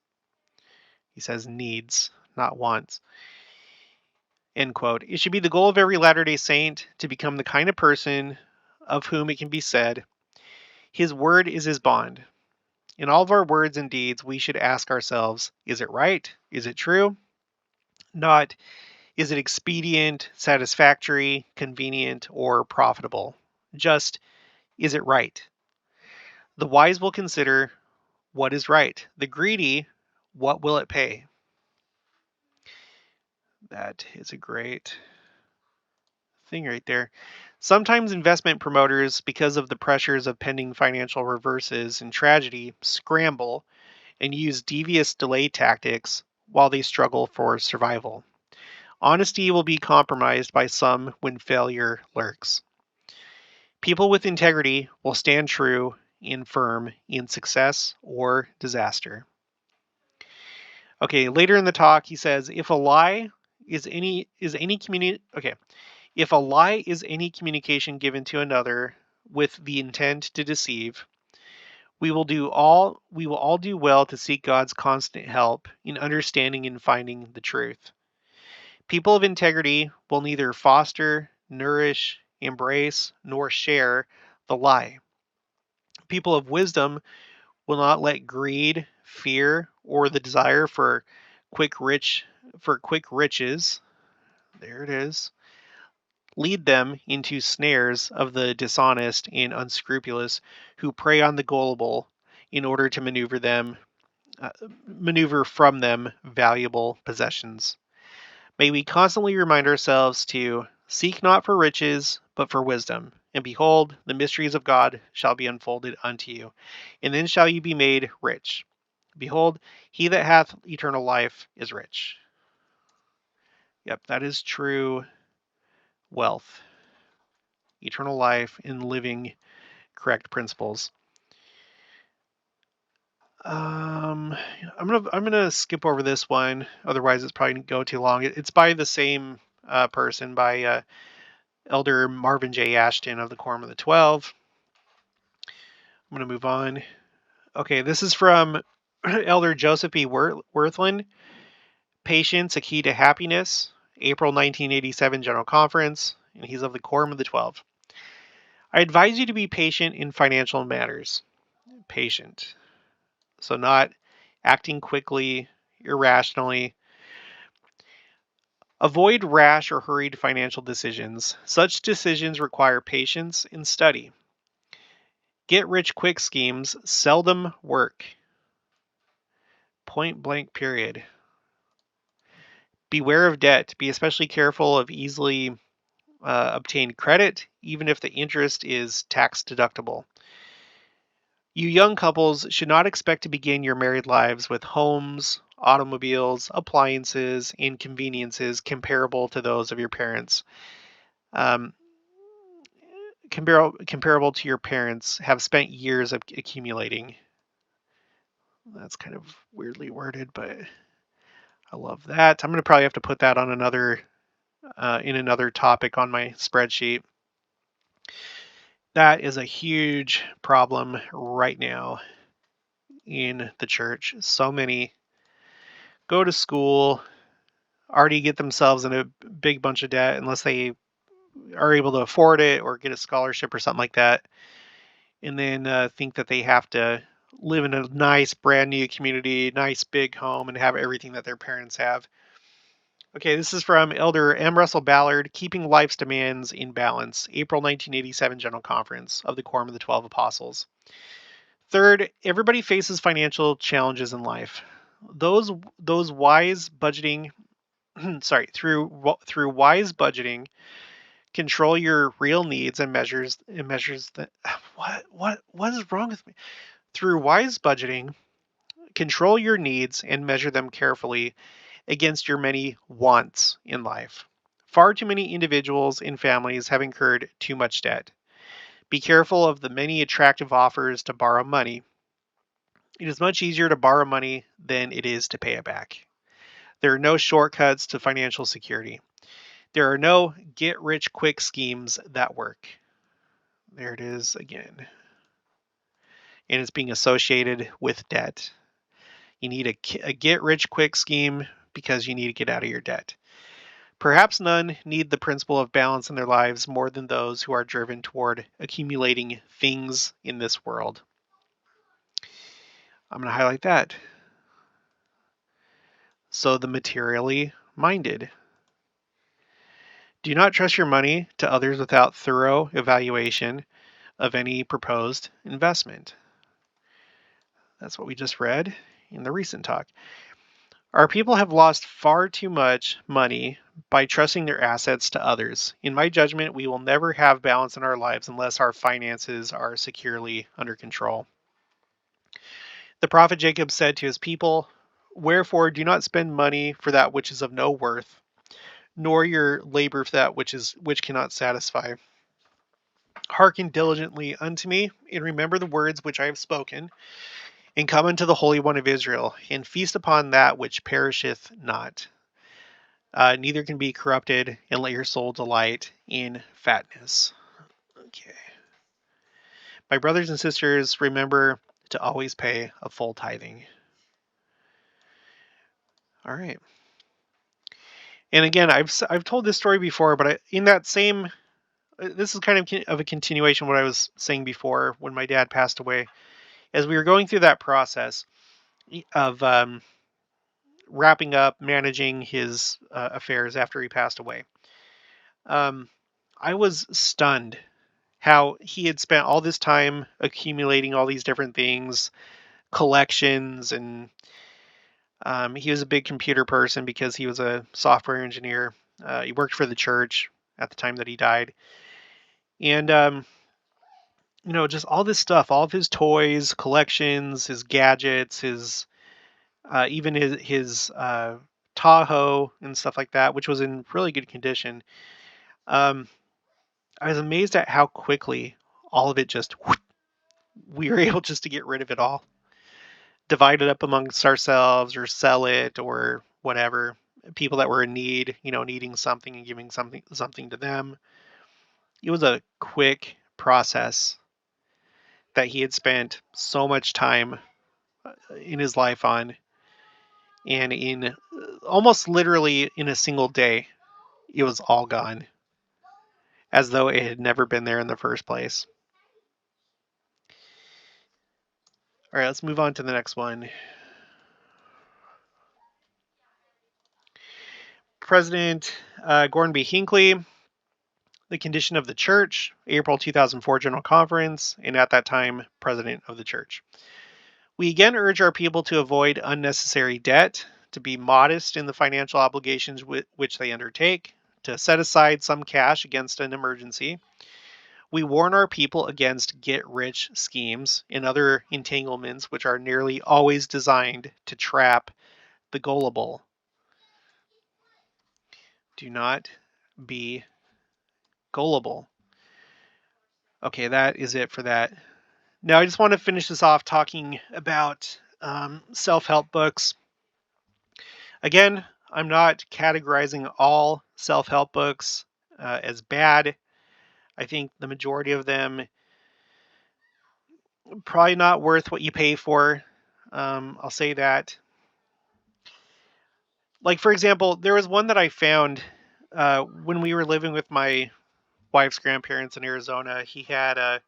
He says needs, not wants. End quote. It should be the goal of every Latter-day Saint to become the kind of person of whom it can be said, "His word is his bond." In all of our words and deeds, we should ask ourselves, is it right? Is it true? Not, is it expedient, satisfactory, convenient, or profitable? Just, is it right? The wise will consider what is right. The greedy, what will it pay? That is a great thing right there. Sometimes investment promoters, because of the pressures of pending financial reverses and tragedy, scramble and use devious delay tactics while they struggle for survival. Honesty will be compromised by some when failure lurks. People with integrity will stand true and firm in success or disaster. Okay, later in the talk he says, if a lie is any communication given to another with the intent to deceive, we will all do well to seek God's constant help in understanding and finding the truth. People of integrity will neither foster, nourish, embrace, nor share the lie. People of wisdom will not let greed, fear, or the desire for quick riches, there it is, lead them into snares of the dishonest and unscrupulous who prey on the gullible in order to maneuver from them valuable possessions. May we constantly remind ourselves to seek not for riches, but for wisdom. And behold, the mysteries of God shall be unfolded unto you, and then shall you be made rich. Behold, he that hath eternal life is rich. Yep, that is true wealth. Eternal life in living correct principles. I'm gonna skip over this one. Otherwise, it's probably gonna go too long. It's by the same person, by Elder Marvin J. Ashton of the Quorum of the 12. I'm gonna move on. Okay, this is from Elder Joseph B. Worthland. Patience, a Key to Happiness, April 1987 General Conference, and he's of the Quorum of the 12. I advise you to be patient in financial matters. Patient. So not acting quickly, irrationally. Avoid rash or hurried financial decisions. Such decisions require patience and study. Get rich quick schemes seldom work. Point blank period. Beware of debt. Be especially careful of easily obtained credit, even if the interest is tax deductible. You young couples should not expect to begin your married lives with homes, automobiles, appliances, and conveniences comparable to those of your parents. Comparable to your parents have spent years of accumulating. That's kind of weirdly worded, but I love that. I'm going to probably have to put that on another topic on my spreadsheet. That is a huge problem right now in the church. So many go to school, already get themselves in a big bunch of debt unless they are able to afford it or get a scholarship or something like that, and then think that they have to live in a nice brand new community, nice big home, and have everything that their parents have. Okay, this is from Elder M. Russell Ballard, Keeping Life's Demands in Balance, April 1987 General Conference of the Quorum of the 12 Apostles. Third, everybody faces financial challenges in life. Those wise budgeting, through wise budgeting, control your real needs and measures that what is wrong with me? Through wise budgeting, control your needs and measure them carefully against your many wants in life. Far too many individuals and families have incurred too much debt. Be careful of the many attractive offers to borrow money. It is much easier to borrow money than it is to pay it back. There are no shortcuts to financial security. There are no get rich quick schemes that work. There it is again. And it's being associated with debt. You need a get rich quick scheme because you need to get out of your debt. Perhaps none need the principle of balance in their lives more than those who are driven toward accumulating things in this world. I'm going to highlight that. So the materially minded. Do not trust your money to others without thorough evaluation of any proposed investment. That's what we just read in the recent talk. Our people have lost far too much money by trusting their assets to others. In my judgment, we will never have balance in our lives unless our finances are securely under control. The prophet Jacob said to his people, "Wherefore do not spend money for that which is of no worth, nor your labor for that which cannot satisfy. Hearken diligently unto me, and remember the words which I have spoken, and come unto the Holy One of Israel, and feast upon that which perisheth not. Neither can be corrupted, and let your soul delight in fatness." Okay. My brothers and sisters, remember to always pay a full tithing. All right. And again, I've told this story before, but in that same, this is kind of a continuation of what I was saying before when my dad passed away. As we were going through that process of wrapping up managing his affairs after he passed away, I was stunned how he had spent all this time accumulating all these different things, collections, and he was a big computer person because he was a software engineer. He worked for the church at the time that he died. And, just all this stuff, all of his toys, collections, his gadgets, even his Tahoe and stuff like that, which was in really good condition. Um, I was amazed at how quickly all of it we were able just to get rid of it all, divide it up amongst ourselves or sell it or whatever. People that were in need, needing something and giving something to them. It was a quick process that he had spent so much time in his life on, and in almost literally in a single day, it was all gone, as though it had never been there in the first place. All right, let's move on to the next one. President Gordon B. Hinckley, The Condition of the Church, April 2004 General Conference, and at that time, President of the Church. We again urge our people to avoid unnecessary debt, to be modest in the financial obligations which they undertake, to set aside some cash against an emergency. We warn our people against get-rich schemes and other entanglements which are nearly always designed to trap the gullible. Do not be gullible. Okay, that is it for that. Now, I just want to finish this off talking about self-help books. Again, I'm not categorizing all self-help books as bad. I think the majority of them probably not worth what you pay for. I'll say that. Like, for example, there was one that I found when we were living with my wife's grandparents in Arizona. He had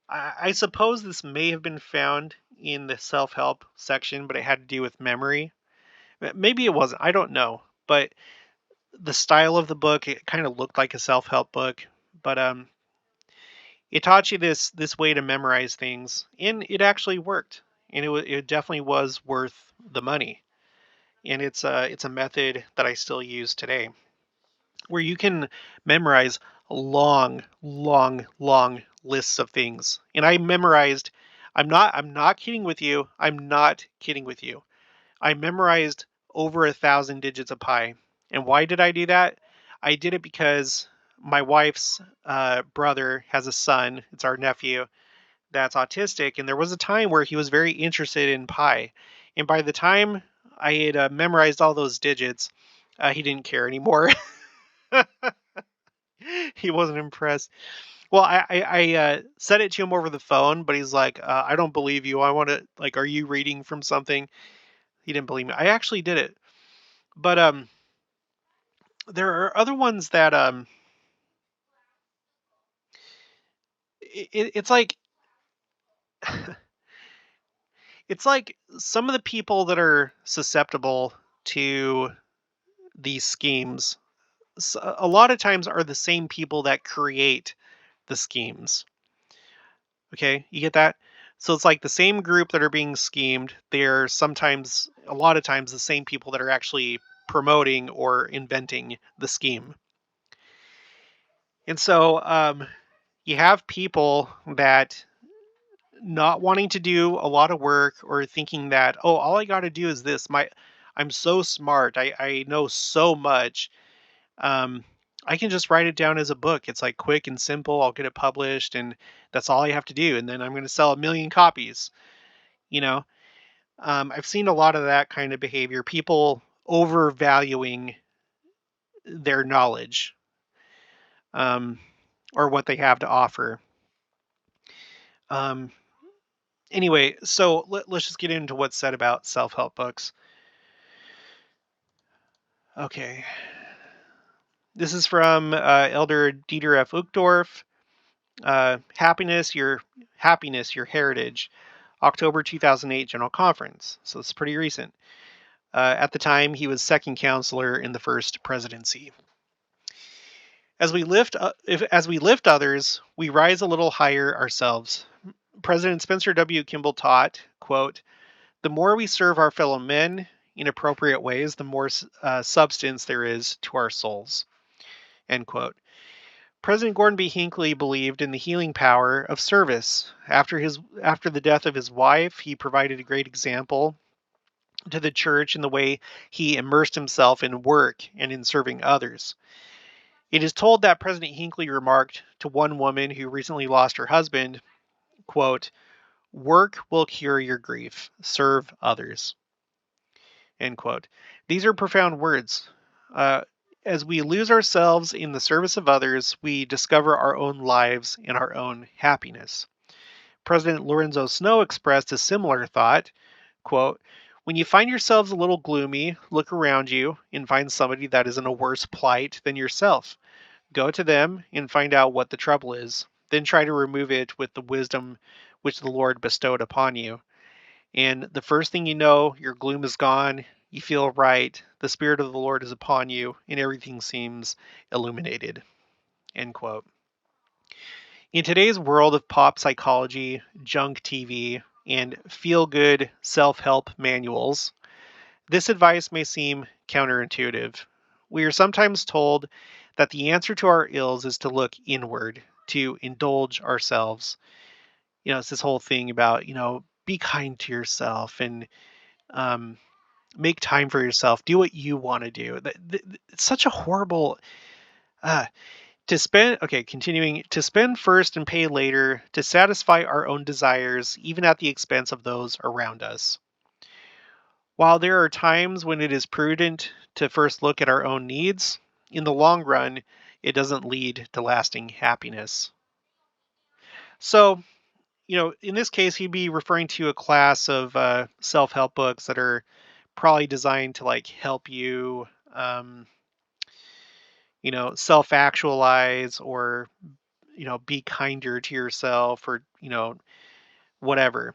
I suppose this may have been found in the self-help section, but it had to do with memory. Maybe it wasn't. I don't know. but the style of the book, it kind of looked like a self-help book, but it taught you this way to memorize things, and it actually worked, and it definitely was worth the money. And it's a method that I still use today, where you can memorize long, long, long lists of things. And I memorized. I'm not kidding with you. I'm not kidding with you. I memorized over 1,000 digits of pi. And why did I do that? I did it because my wife's brother has a son. It's our nephew that's autistic, and there was a time where he was very interested in pi. And by the time I had memorized all those digits, he didn't care anymore. He wasn't impressed. Well, I said it to him over the phone, but he's like, "I don't believe you. I want to like, are you reading from something?" He didn't believe me. I actually did it, but there are other ones that it's like it's like some of the people that are susceptible to these schemes a lot of times are the same people that create the schemes. Okay, you get that? So it's like the same group that are being schemed. They're sometimes, a lot of times, the same people that are actually promoting or inventing the scheme. And so you have people that not wanting to do a lot of work or thinking that, oh, all I got to do is this. I'm so smart. I know so much. um, I can just write it down as a book. It's like quick and simple. I'll get it published, and that's all I have to do. And then I'm going to sell 1,000,000 copies. You know, I've seen a lot of that kind of behavior. People overvaluing their knowledge, um, or what they have to offer. Um, anyway, so let's just get into what's said about self-help books. Okay, this is from Elder Dieter F. Uchtdorf. Happiness, your heritage. October 2008 General Conference. So it's pretty recent. At the time, he was second counselor in the first presidency. As we lift others, we rise a little higher ourselves. President Spencer W. Kimball taught, quote, "The more we serve our fellow men in appropriate ways, the more substance there is to our souls." End quote. President Gordon B. Hinckley believed in the healing power of service. After the death of his wife, he provided a great example to the church in the way he immersed himself in work and in serving others. It is told that President Hinckley remarked to one woman who recently lost her husband, quote, "Work will cure your grief. Serve others." End quote. These are profound words. Uh, as we lose ourselves in the service of others, we discover our own lives and our own happiness. President Lorenzo Snow expressed a similar thought, quote, "When you find yourselves a little gloomy, look around you and find somebody that is in a worse plight than yourself. Go to them and find out what the trouble is. Then try to remove it with the wisdom which the Lord bestowed upon you. And the first thing you know, your gloom is gone. You feel right. The Spirit of the Lord is upon you, and everything seems illuminated." End quote. In today's world of pop psychology, junk TV, and feel good self help manuals, this advice may seem counterintuitive. We are sometimes told that the answer to our ills is to look inward, to indulge ourselves. It's this whole thing about, be kind to yourself and um, make time for yourself. Do what you want to do. It's such a horrible. Uh, continuing to spend first and pay later, to satisfy our own desires, even at the expense of those around us. While there are times when it is prudent to first look at our own needs, in the long run, it doesn't lead to lasting happiness. So, in this case, he'd be referring to a class of self-help books that are probably designed to like help you, self-actualize or be kinder to yourself or whatever.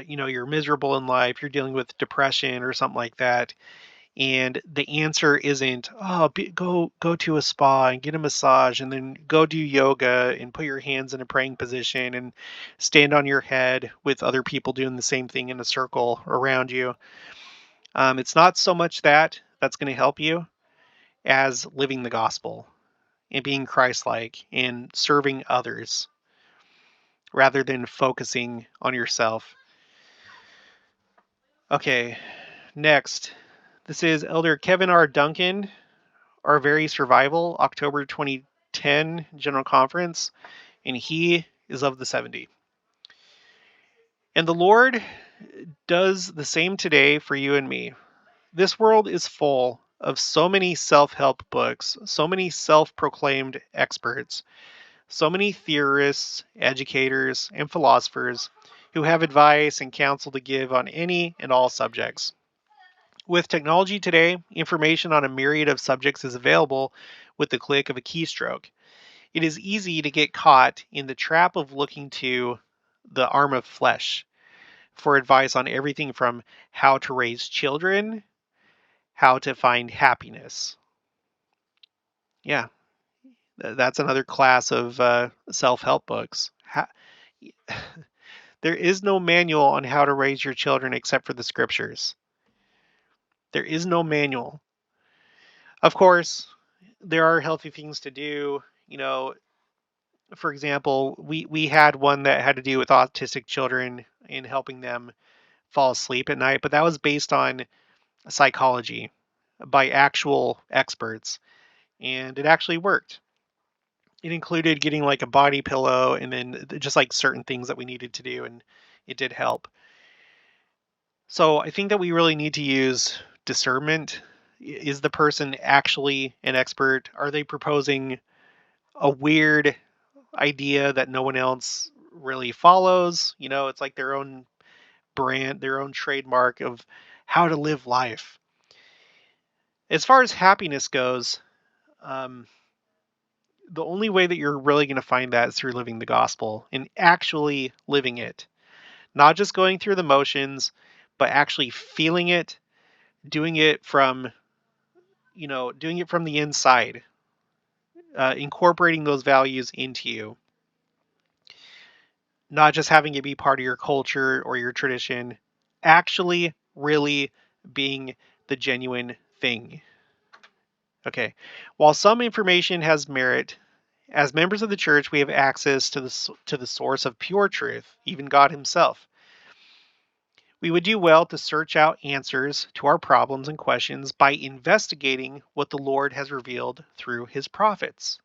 You're miserable in life, you're dealing with depression or something like that. And the answer isn't, oh, go to a spa and get a massage and then go do yoga and put your hands in a praying position and stand on your head with other people doing the same thing in a circle around you. It's not so much that's going to help you as living the gospel and being Christ-like and serving others rather than focusing on yourself. Okay, next. This is Elder Kevin R. Duncan, Our Very Survival, October 2010 General Conference, and he is of the 70. And the Lord does the same today for you and me. This world is full of so many self-help books, so many self-proclaimed experts, so many theorists, educators, and philosophers who have advice and counsel to give on any and all subjects. With technology today, information on a myriad of subjects is available with the click of a keystroke. It is easy to get caught in the trap of looking to the arm of flesh for advice on everything from how to raise children, how to find happiness. Yeah, that's another class of self-help books. There is no manual on how to raise your children except for the scriptures. There is no manual. Of course, there are healthy things to do. For example, we had one that had to do with autistic children and helping them fall asleep at night, but that was based on psychology by actual experts, and it actually worked. It included getting like a body pillow and then just like certain things that we needed to do, and it did help. So I think that we really need to use discernment. Is the person actually an expert? Are they proposing a weird idea that no one else really follows? It's like their own brand, their own trademark of how to live life. As far as happiness goes, um, the only way that you're really going to find that is through living the gospel and actually living it. Not just going through the motions, but actually feeling it, doing it from, doing it from the inside, incorporating those values into you, not just having it be part of your culture or your tradition, actually really being the genuine thing. Okay. While some information has merit, as members of the church, we have access to the source of pure truth, even God himself. We would do well to search out answers to our problems and questions by investigating what the Lord has revealed through his prophets.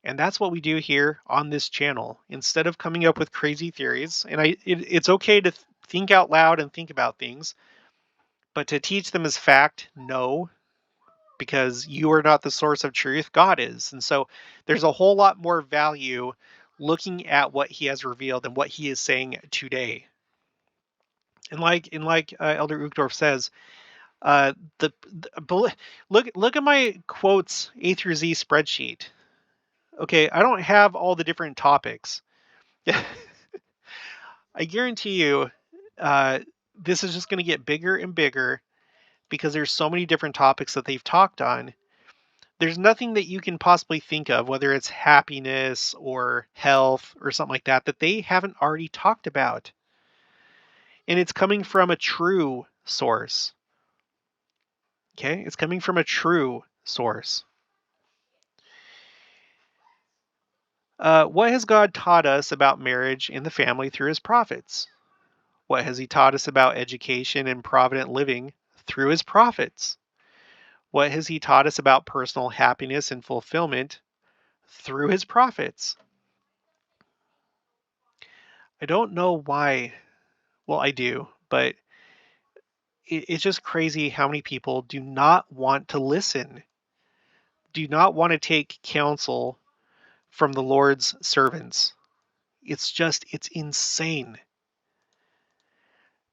And that's what we do here on this channel. Instead of coming up with crazy theories, and it's okay to think out loud and think about things, but to teach them as fact, no, because you are not the source of truth, God is. And so there's a whole lot more value looking at what he has revealed and what he is saying today. And like Elder Uchtdorf says, look at my quotes A through Z spreadsheet. Okay, I don't have all the different topics. I guarantee you, uh, this is just going to get bigger and bigger because there's so many different topics that they've talked on. There's nothing that you can possibly think of, whether it's happiness or health or something like that, that they haven't already talked about. And it's coming from a true source. Okay, it's coming from a true source. What has God taught us about marriage and the family through his prophets? What has he taught us about education and provident living through his prophets? What has he taught us about personal happiness and fulfillment through his prophets? I don't know why. Well, I do, but it's just crazy how many people do not want to listen, do not want to take counsel from the Lord's servants. It's insane.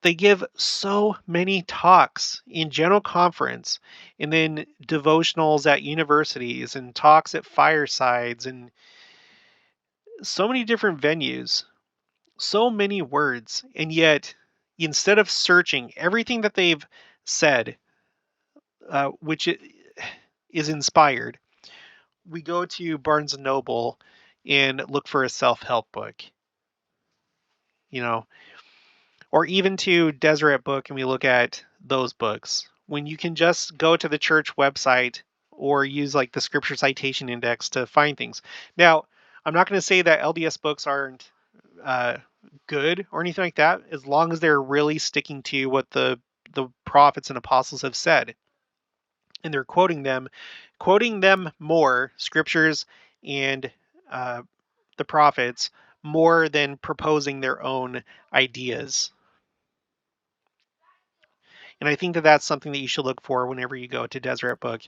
They give so many talks in general conference and then devotionals at universities and talks at firesides and so many different venues, so many words. And yet, instead of searching everything that they've said, which is inspired, we go to Barnes and Noble and look for a self-help book, you know, or even to Deseret Book and we look at those books. When you can just go to the church website or use like the scripture citation index to find things. Now, I'm not going to say that LDS books aren't uh, good or anything like that, as long as they're really sticking to what the prophets and apostles have said, and they're quoting them more scriptures and uh, the prophets more than proposing their own ideas. And I think that that's something that you should look for whenever you go to Deseret Book.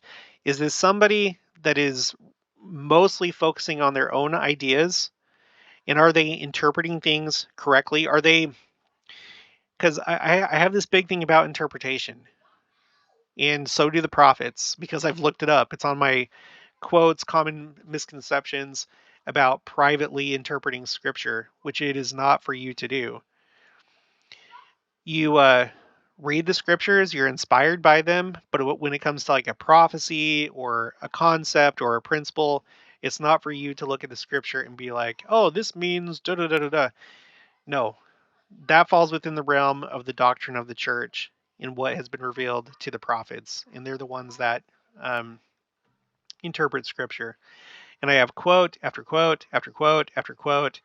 Is this somebody that is mostly focusing on their own ideas? And are they interpreting things correctly? Are they, because I have this big thing about interpretation, and so do the prophets, because I've looked it up. It's on my quotes, common misconceptions about privately interpreting scripture, which it is not for you to do. You read the scriptures, you're inspired by them, but when it comes to like a prophecy or a concept or a principle, it's not for you to look at the scripture and be like, oh, this means da da da da da. No, that falls within the realm of the doctrine of the church and what has been revealed to the prophets, and they're the ones that um, interpret scripture. And I have quote after quote after quote after quote.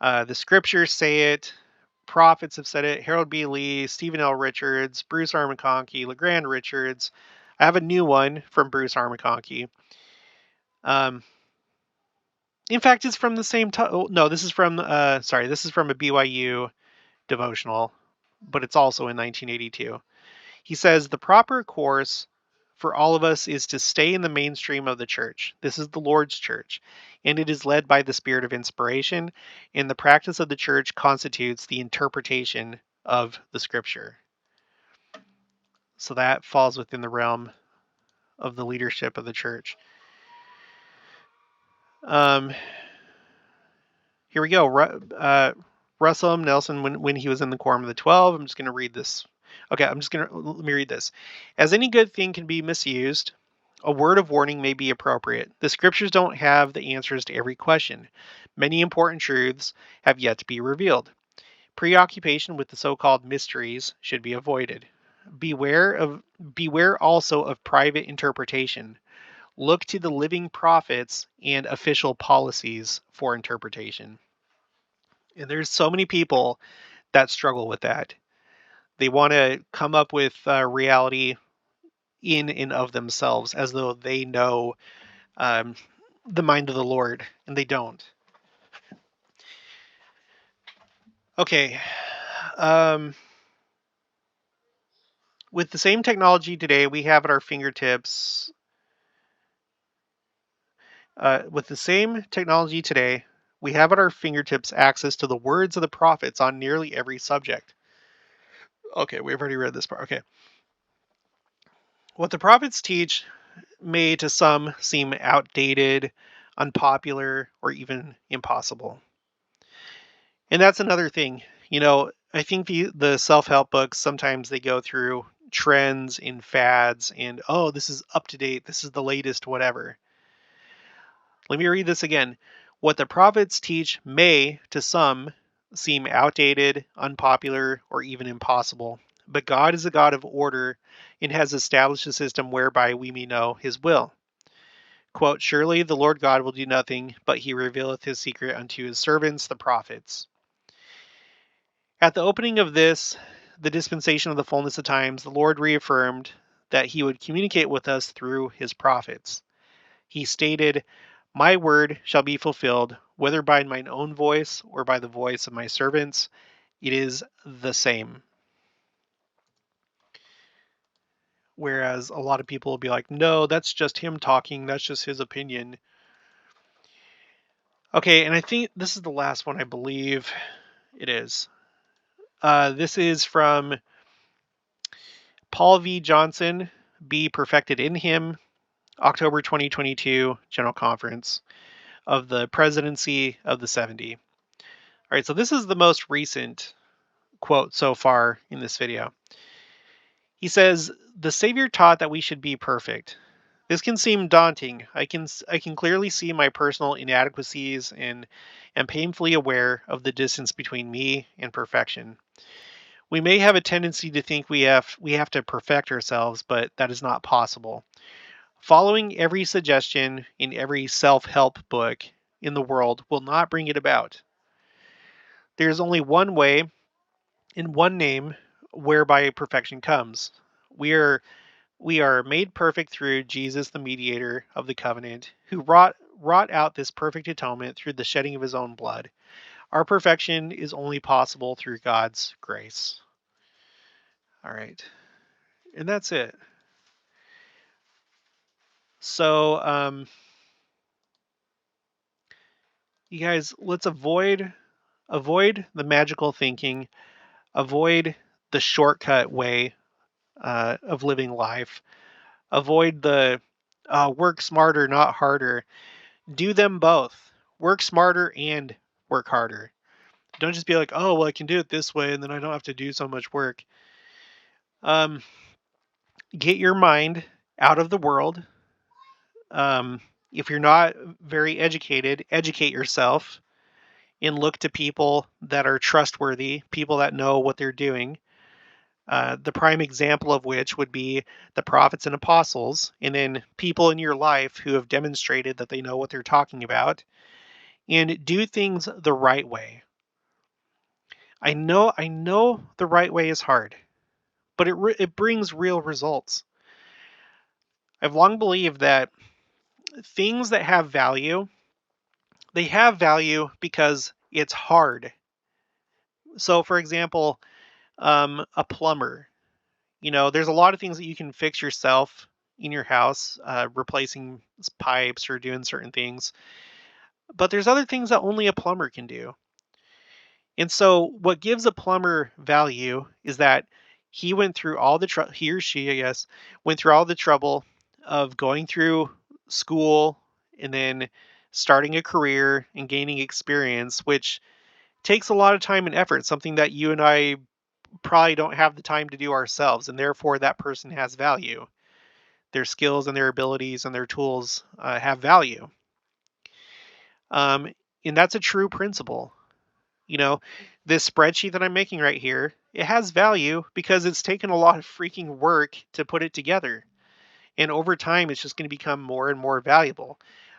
The scriptures say it. Prophets have said it. Harold B. Lee, Stephen L. Richards, Bruce R. McConkie, LeGrand Richards. I have a new one from Bruce R. McConkie. In fact, it's from the same time. Oh, no, this is from, this is from a BYU devotional, but it's also in 1982. He says, the proper course for all of us is to stay in the mainstream of the church. This is the Lord's church, and it is led by the spirit of inspiration, and the practice of the church constitutes the interpretation of the scripture. So that falls within the realm of the leadership of the church. Here we go. Russell M. Nelson, when he was in the Quorum of the 12, I'm just going to read this. Okay, let me read this. As any good thing can be misused, a word of warning may be appropriate. The scriptures don't have the answers to every question. Many important truths have yet to be revealed. Preoccupation with the so-called mysteries should be avoided. Beware also of private interpretation. Look to the living prophets and official policies for interpretation. And there's so many people that struggle with that. They want to come up with reality in and of themselves as though they know the mind of the Lord, and they don't. Okay. With the same technology today, we have at our fingertips. With the same technology today, we have at our fingertips access to the words of the prophets on nearly every subject. Okay, we've already read this part. Okay. What the prophets teach may to some seem outdated, unpopular, or even impossible. And that's another thing. I think the self-help books, sometimes they go through trends and fads and, oh, this is up to date, this is the latest, whatever. Let me read this again. What the prophets teach may, to some, seem outdated, unpopular, or even impossible. But God is a God of order and has established a system whereby we may know his will. Quote, surely the Lord God will do nothing, but he revealeth his secret unto his servants, the prophets. At the opening of the dispensation of the fullness of times, the Lord reaffirmed that he would communicate with us through his prophets. He stated, my word shall be fulfilled, whether by mine own voice or by the voice of my servants. It is the same. Whereas a lot of people will be like, no, that's just him talking. That's just his opinion. Okay, and I think this is the last one, I believe it is. This is from Paul V. Johnson, Be Perfected in Him, October 2022 General Conference of the Presidency of the 70. All right, so this is the most recent quote so far in this video. He says, The Savior taught that we should be perfect. This can seem daunting. I can clearly see my personal inadequacies and am painfully aware of the distance between me and perfection. We may have a tendency to think we have to perfect ourselves, but that is not possible. Following every suggestion in every self-help book in the world will not bring it about. There is only one way and one name whereby perfection comes. We are We are made perfect through Jesus, the mediator of the covenant, who wrought out this perfect atonement through the shedding of his own blood. Our perfection is only possible through God's grace. All right. And that's it. So, you guys, let's avoid the magical thinking, avoid the shortcut way of living life, avoid the work smarter, not harder. Do them both. Work smarter and work harder. Don't just be like, oh, well, I can do it this way, and then I don't have to do so much work. Um, get your mind out of the world. Um, if you're not very educated, educate yourself and look to people that are trustworthy, people that know what they're doing. The prime example of which would be the prophets and apostles, and then people in your life who have demonstrated that they know what they're talking about, and do things the right way. I know the right way is hard, but it brings real results. I've long believed that things that have value, they have value because it's hard. So, for example, a plumber. There's a lot of things that you can fix yourself in your house, replacing pipes or doing certain things. But there's other things that only a plumber can do. And so, what gives a plumber value is that he went through all the he or she, I guess, went through all the trouble of going through school and then starting a career and gaining experience, which takes a lot of time and effort, something that you and I probably don't have the time to do ourselves. And therefore, that person has value. Their skills and their abilities and their tools have value. Um, and that's a true principle. You know, this spreadsheet that I'm making right here, it has value because it's taken a lot of freaking work to put it together. And over time, it's just going to become more and more valuable.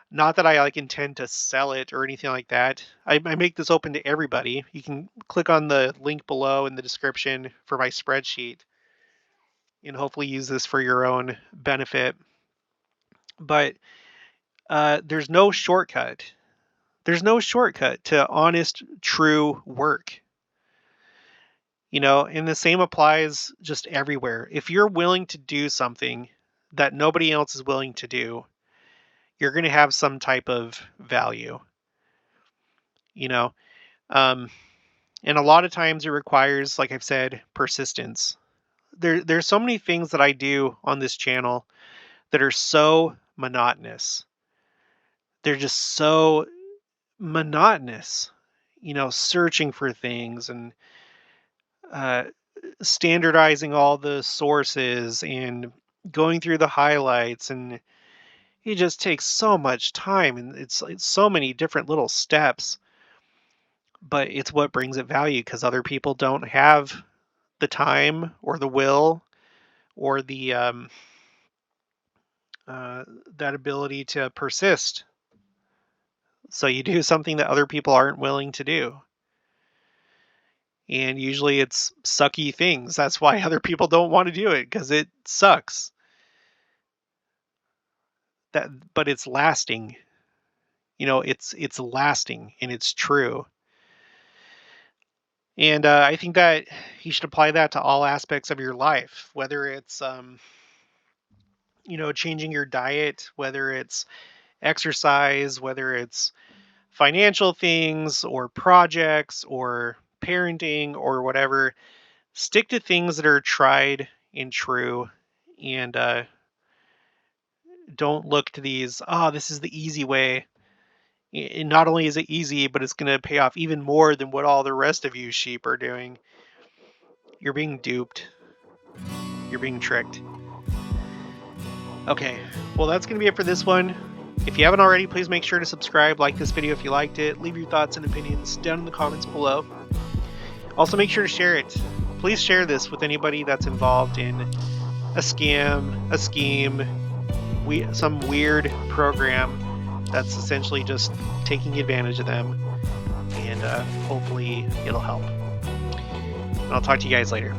Not that I intend to sell it or anything like that. I make this open to everybody. You can click on the link below in the description for my spreadsheet and hopefully use this for your own benefit. But there's no shortcut. There's no shortcut to honest, true work. And the same applies just everywhere. If you're willing to do something that nobody else is willing to do, you're going to have some type of value, you know. Um, and a lot of times it requires, like I've said, persistence. There's so many things that I do on this channel that are so monotonous. They're just so monotonous, searching for things and uh, standardizing all the sources and going through the highlights, and it just takes so much time, and it's so many different little steps, but it's what brings it value because other people don't have the time or the will or the uh, that ability to persist. So you do something that other people aren't willing to do. And usually it's sucky things. That's why other people don't want to do it because it sucks. But it's lasting. It's lasting and it's true. And I think that you should apply that to all aspects of your life, whether it's changing your diet, whether it's exercise, whether it's financial things or projects or parenting or whatever. Stick to things that are tried and true, and don't look to these, oh, this is the easy way. And not only is it easy, but it's going to pay off even more than what all the rest of you sheep are doing. You're being duped. You're being tricked. Okay, well, that's going to be it for this one. If you haven't already, please make sure to subscribe, like this video if you liked it, leave your thoughts and opinions down in the comments below. Also, make sure to share it. Please share this with anybody that's involved in a scam, a scheme, some weird program that's essentially just taking advantage of them, and hopefully it'll help. And I'll talk to you guys later.